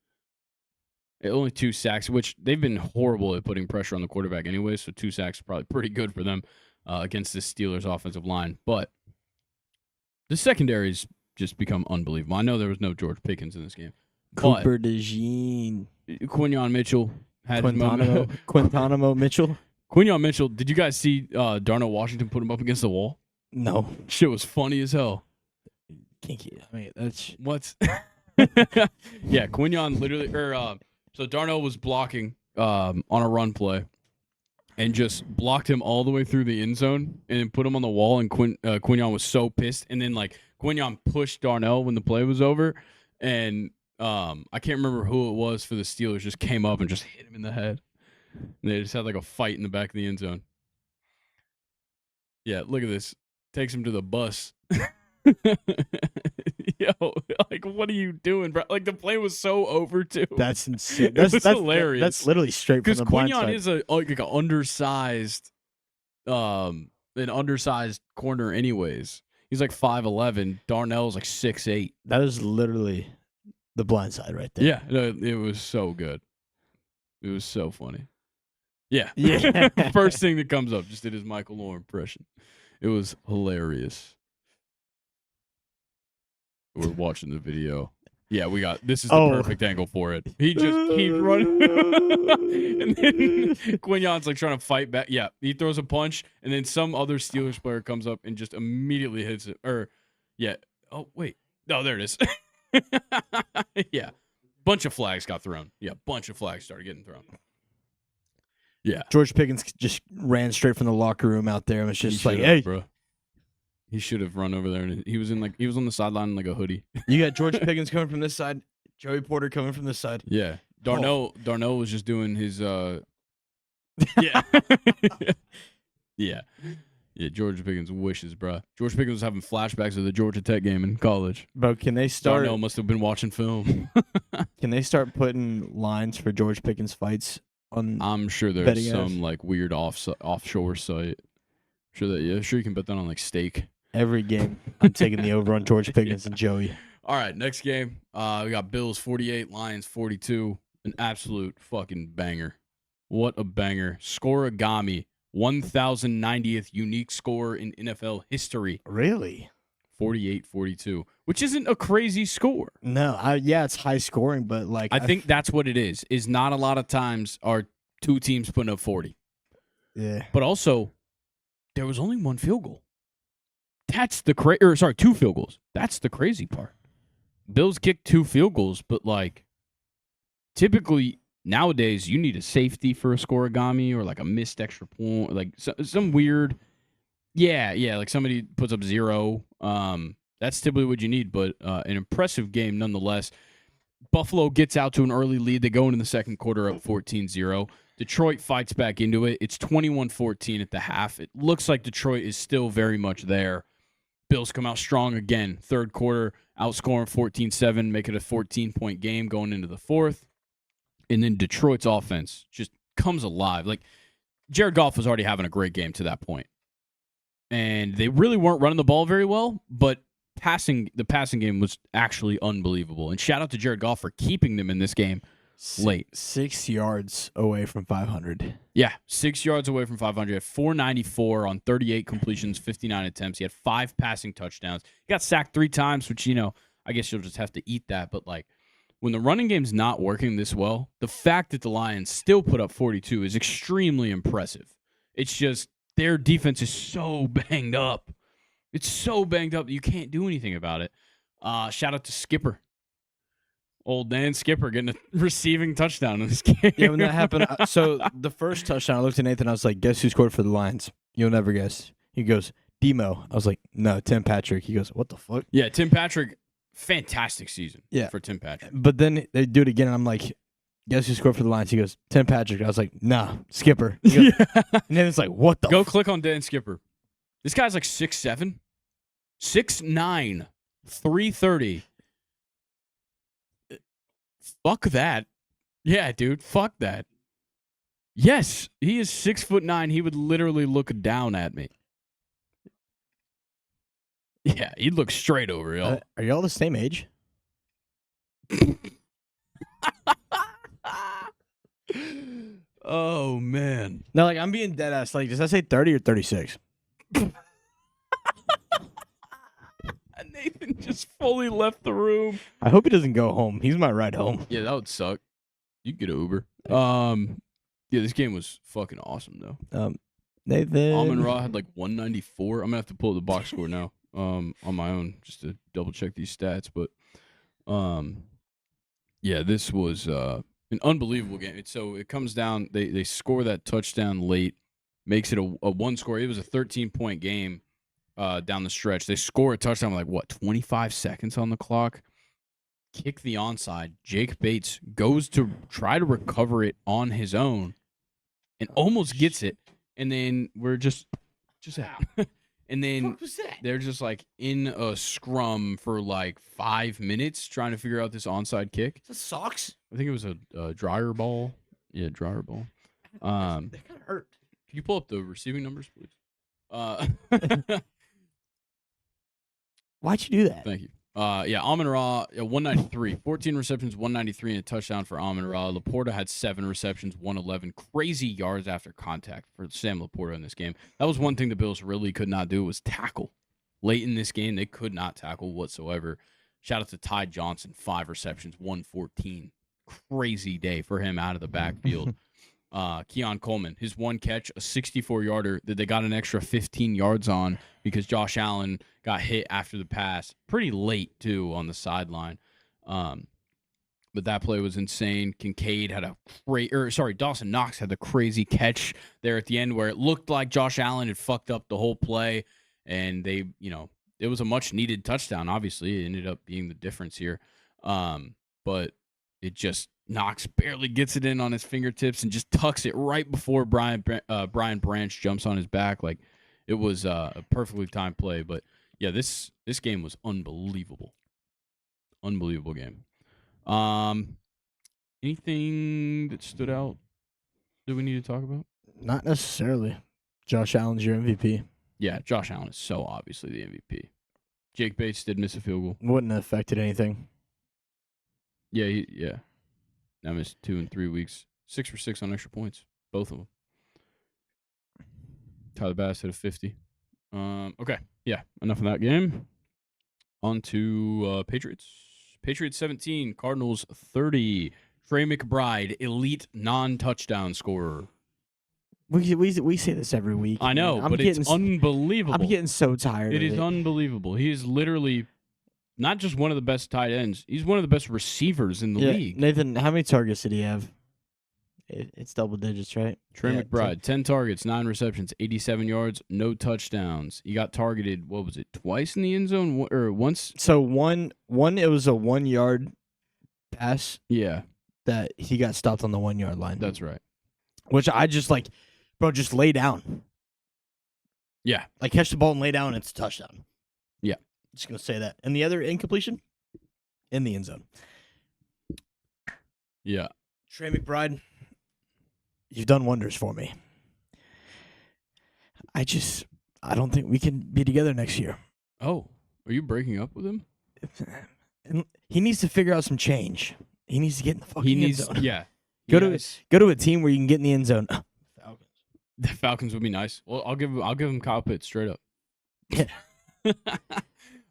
Only 2 sacks, which they've been horrible at putting pressure on the quarterback anyway, so 2 sacks is probably pretty good for them against the Steelers offensive line. But the secondary's just become unbelievable. I know there was no George Pickens in this game. Cooper DeJean. Quinyon Mitchell had Quintanamo Mitchell. Quinyon Mitchell, did you guys see Darnell Washington put him up against the wall? No. Shit was funny as hell. Kinky. I mean, that's... What? Yeah, Quinyon literally... So Darnell was blocking on a run play and just blocked him all the way through the end zone and then put him on the wall, and Quinyon was so pissed. And then, Quinyon pushed Darnell when the play was over, and I can't remember who it was for the Steelers, just came up and just hit him in the head. And they just had, a fight in the back of the end zone. Yeah, look at this. Takes him to the bus. Yo, what are you doing, bro? The play was so over, too. That's insane. That's hilarious. That's literally straight from the blind side. Because Quinyon is an undersized corner anyways. He's 5'11". Darnell's 6'8". That is literally the blind side right there. Yeah, no, it was so good. It was so funny. Yeah. First thing that comes up, just did his Michael Orr impression. It was hilarious. We're watching the video. Yeah, this is the perfect angle for it. He just keeps running. And then Quinyon's trying to fight back. Yeah, he throws a punch, and then some other Steelers player comes up and just immediately hits it. Oh, wait. No, there it is. Yeah. Bunch of flags got thrown. Yeah, bunch of flags started getting thrown. Yeah. George Pickens just ran straight from the locker room out there and was just hey. Bro. He should have run over there, and he was on the sideline in a hoodie. You got George Pickens coming from this side, Joey Porter coming from this side. Yeah. Darnell was just doing his yeah. Yeah. Yeah, George Pickens wishes, bro. George Pickens was having flashbacks of the Georgia Tech game in college. Bro, can they start... Darnell must have been watching film. Can they start putting lines for George Pickens fights on... I'm sure there's some weird offshore site. Sure you can bet that on steak. Every game, I'm taking the over on George Pickens and Joey. All right, next game. We got Bills 48, Lions 42. An absolute fucking banger. What a banger. Scoregami, 1,090th unique score in NFL history. Really? 48-42, which isn't a crazy score. No, it's high scoring, but I think that's what it is not a lot of times are two teams putting up 40. Yeah. But also, there was only one field goal. That's the 2 field goals. That's the crazy part. Bills kicked 2 field goals, but typically nowadays you need a safety for a scoregami or a missed extra point, some weird. Yeah, somebody puts up 0. That's typically what you need, but an impressive game nonetheless. Buffalo gets out to an early lead. They go into the second quarter up 14-0. Detroit fights back into it. It's 21-14 at the half. It looks like Detroit is still very much there. Bills come out strong again. Third quarter, outscoring 14-7, make it a 14-point game going into the fourth. And then Detroit's offense just comes alive. Jared Goff was already having a great game to that point. And they really weren't running the ball very well, but the passing game was actually unbelievable. And shout out to Jared Goff for keeping them in this game late. 6 yards away from 500. Yeah, 6 yards away from 500. He had 494 on 38 completions, 59 attempts. He had 5 passing touchdowns. He got sacked 3 times, which, I guess you'll just have to eat that. But, when the running game's not working this well, the fact that the Lions still put up 42 is extremely impressive. It's just their defense is so banged up. It's so banged up that you can't do anything about it. Shout out to Skipper. Old Dan Skipper getting a receiving touchdown in this game. Yeah, when that happened, so the first touchdown, I looked at Nathan, I was like, guess who scored for the Lions? You'll never guess. He goes, Demo. I was like, no, Tim Patrick. He goes, what the fuck? Yeah, Tim Patrick, fantastic season for Tim Patrick. But then they do it again, and I'm like, guess who scored for the Lions? He goes, Tim Patrick. I was like, nah, Skipper. He goes, and then it's like, what the Go click on Dan Skipper. This guy's like 6'7", 6'9", 330. Fuck that. Yeah, dude, fuck that. Yes, he is 6'9". He would literally look down at me. Yeah, he'd look straight over, yo. Are y'all the same age? Oh, man. No, like, I'm being dead ass. Like, does that say 30 or 36? Nathan just fully left the room. I hope he doesn't go home. He's my ride home. Yeah, that would suck. You could get an Uber. Yeah, this game was fucking awesome though. Nathan. Amon-Ra had like 194. I'm gonna have to pull up the box score now. On my own just to double check these stats. But yeah, this was an unbelievable game. So it comes down. They score that touchdown late, makes it a one score. It was a 13-point game. Down the stretch, they score a touchdown with like what 25 seconds on the clock. Kick the onside. Jake Bates goes to try to recover it on his own, and almost gets it. And then we're just out. And then they're just like in a scrum for like 5 minutes trying to figure out this onside kick. Is that socks? I think it was a dryer ball. Yeah, dryer ball. They kind of hurt. Can you pull up the receiving numbers, please? Why'd you do that? Thank you. Yeah, Amon-Ra, 193. 14 receptions, 193, and a touchdown for Amon-Ra. Laporta had 7 receptions, 111. Crazy yards after contact for Sam Laporta in this game. That was one thing the Bills really could not do was tackle. Late in this game, they could not tackle whatsoever. Shout out to Ty Johnson, 5 receptions, 114. Crazy day for him out of the backfield. Keon Coleman, his one catch, a 64-yarder that they got an extra 15 yards on because Josh Allen got hit after the pass. Pretty late, too, on the sideline. But that play was insane. Kincaid had Dawson Knox had the crazy catch there at the end where it looked like Josh Allen had fucked up the whole play. And they, it was a much-needed touchdown, obviously. It ended up being the difference here. But it just Knox barely gets it in on his fingertips and just tucks it right before Brian Branch jumps on his back. Like it was a perfectly timed play. But yeah, this game was unbelievable. Unbelievable game. Anything that stood out that we need to talk about? Not necessarily. Josh Allen's your MVP. Yeah, Josh Allen is so obviously the MVP. Jake Bates did miss a field goal. Wouldn't have affected anything. Yeah, yeah. I missed 2 in 3 weeks. 6 for 6 on extra points. Both of them. Tyler Bass hit a 50. Okay. Yeah. Enough of that game. On to Patriots. Patriots 17. Cardinals 30. Trey McBride, elite non-touchdown scorer. We say this every week. I know, but it's unbelievable. I'm getting so tired of it. It is unbelievable. He is literally not just one of the best tight ends. He's one of the best receivers in the league. Nathan, how many targets did he have? It's double digits, right? Trey McBride, 10 targets, 9 receptions, 87 yards, no touchdowns. He got targeted, what was it, twice in the end zone or once? So one it was a 1 yard pass. Yeah. That he got stopped on the 1 yard line. That's right. Which I just like, bro, just lay down. Yeah. Like catch the ball and lay down, and it's a touchdown. Yeah. Just going to say that. And the other incompletion? In the end zone. Yeah. Trey McBride, you've done wonders for me. I don't think we can be together next year. Oh, are you breaking up with him? And he needs to figure out some change. He needs to get in the fucking end zone. Yeah. Go to a team where you can get in the end zone. Falcons. The Falcons would be nice. Well, I'll give him Kyle Pitts straight up.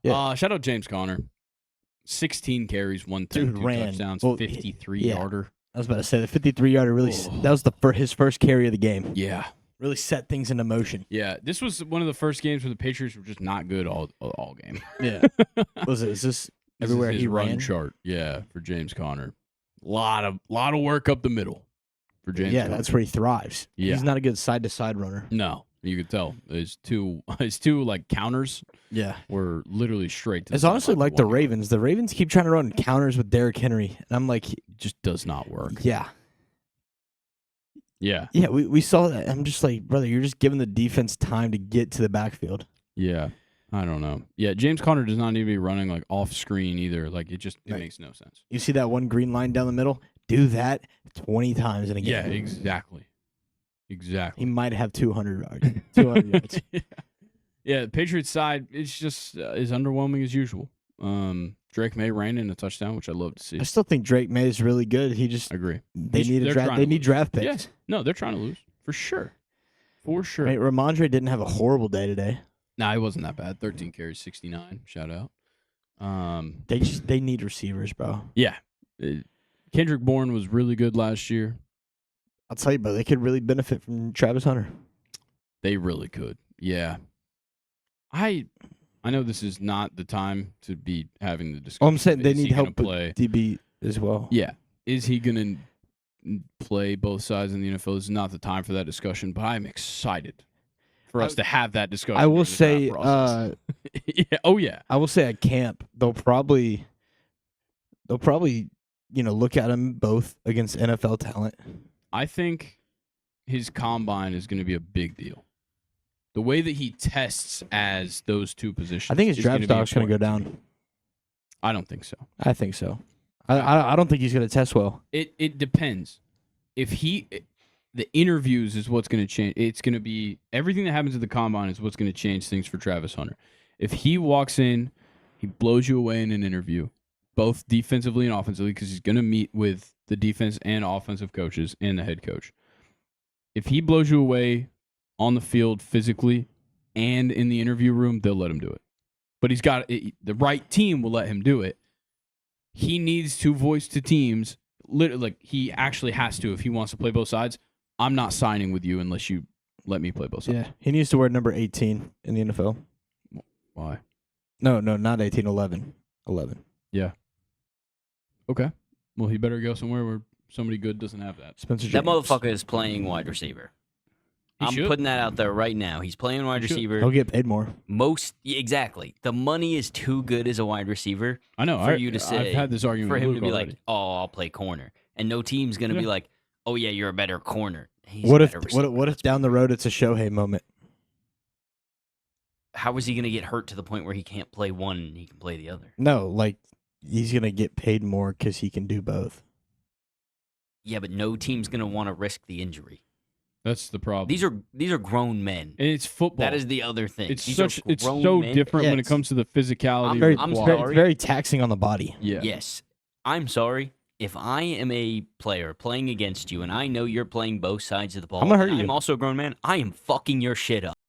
Yeah. Shout out James Conner. 16 carries, 110, 2 touchdowns, 53 yarder. I was about to say the 53 yarder really. That was his first carry of the game. Yeah. really set things into motion. Yeah, this was one of the first games where the Patriots were just not good all game. Yeah. Is this everywhere his he run ran? chart? Yeah, for James Conner. Lot of work up the middle for James. Yeah, Conner. that's where he thrives. Yeah. He's not a good side-to-side runner. No, you could tell. His two like counters Yeah. were literally straight to It's the honestly sideline like the walking. Ravens. The Ravens keep trying to run counters with Derrick Henry. And I'm like, Just does not work. yeah. Yeah. Yeah, we saw that. I'm just like, brother, you're just giving the defense time to get to the backfield. Yeah. I don't know. Yeah, James Conner does not need to be running like off screen either. Like it Right. makes no sense. You see that one green line down the middle? Do that 20 times in a Yeah, game. exactly. He Exactly. might have 200 yards. 200 yards. Yeah, the Patriots side it's just is underwhelming as usual. Drake May ran in a touchdown, which I love to see. I still think Drake May is really good. He just I agree. they He's- need a they're draft. trying They to need lose. draft picks. Yes. No, they're trying to lose for sure. For sure. I mean, Ramondre didn't have a horrible day today. Nah, it wasn't that bad. 13 carries, 69. Shout out. They need receivers, bro. Yeah. Kendrick Bourne was really good last year. I'll tell you, bro, they could really benefit from Travis Hunter. They really could. Yeah. I know this is not the time to be having the discussion. Oh, I'm saying they Is he need gonna help with play. DB as well. Yeah. Is he going to play both sides in the NFL? This is not the time for that discussion, but I'm excited for us to have that discussion. I will during the say, draft process. Yeah. Oh, yeah. I will say at camp they'll probably look at them both against NFL talent. I think his combine is going to be a big deal. The way that he tests as those two positions. I think his is draft be stock's going to go important. down. I don't think so. I think so. I don't think he's going to test well. It depends. If the interviews is what's going to change. It's going to be everything that happens at the combine is what's going to change things for Travis Hunter. If he walks in, he blows you away in an interview, both defensively and offensively, because he's going to meet with the defense and offensive coaches and the head coach. If he blows you away on the field physically and in the interview room, they'll let him do it. But he's got the right team will let him do it. He needs to voice to teams, literally, like he actually has to if he wants to play both sides. I'm not signing with you unless you let me play both sides. Yeah, he needs to wear number 18 in the NFL. Why? No, not 18, 11. 11. Yeah. Okay. Well, he better go somewhere where somebody good doesn't have that. Spencer That Jacobs. motherfucker is playing wide receiver. He I'm should. putting that out there right now. He's playing wide He should. receiver. He'll get paid more. Exactly. The money is too good as a wide receiver I know. for you to say. I've had this argument For with him Luke to be already. like, "Oh, I'll play corner," and no team's gonna be like, "Oh yeah, you're a better corner." He's What a if better receiver. what if down the road it's a Shohei moment? How is he gonna get hurt to the point where he can't play one and he can play the other? No, like he's gonna get paid more because he can do both. Yeah, but no team's gonna want to risk the injury. That's the problem. These are grown men. And it's football. That is the other thing. It's These are it's grown so men. different Yeah, when it it's- comes to the physicality. I'm of the I'm ball. sorry. very taxing on the body. Yeah. Yes. I'm sorry. If I am a player playing against you and I know you're playing both sides of the ball, I'm gonna hurt and you. I'm also a grown man, I am fucking your shit up.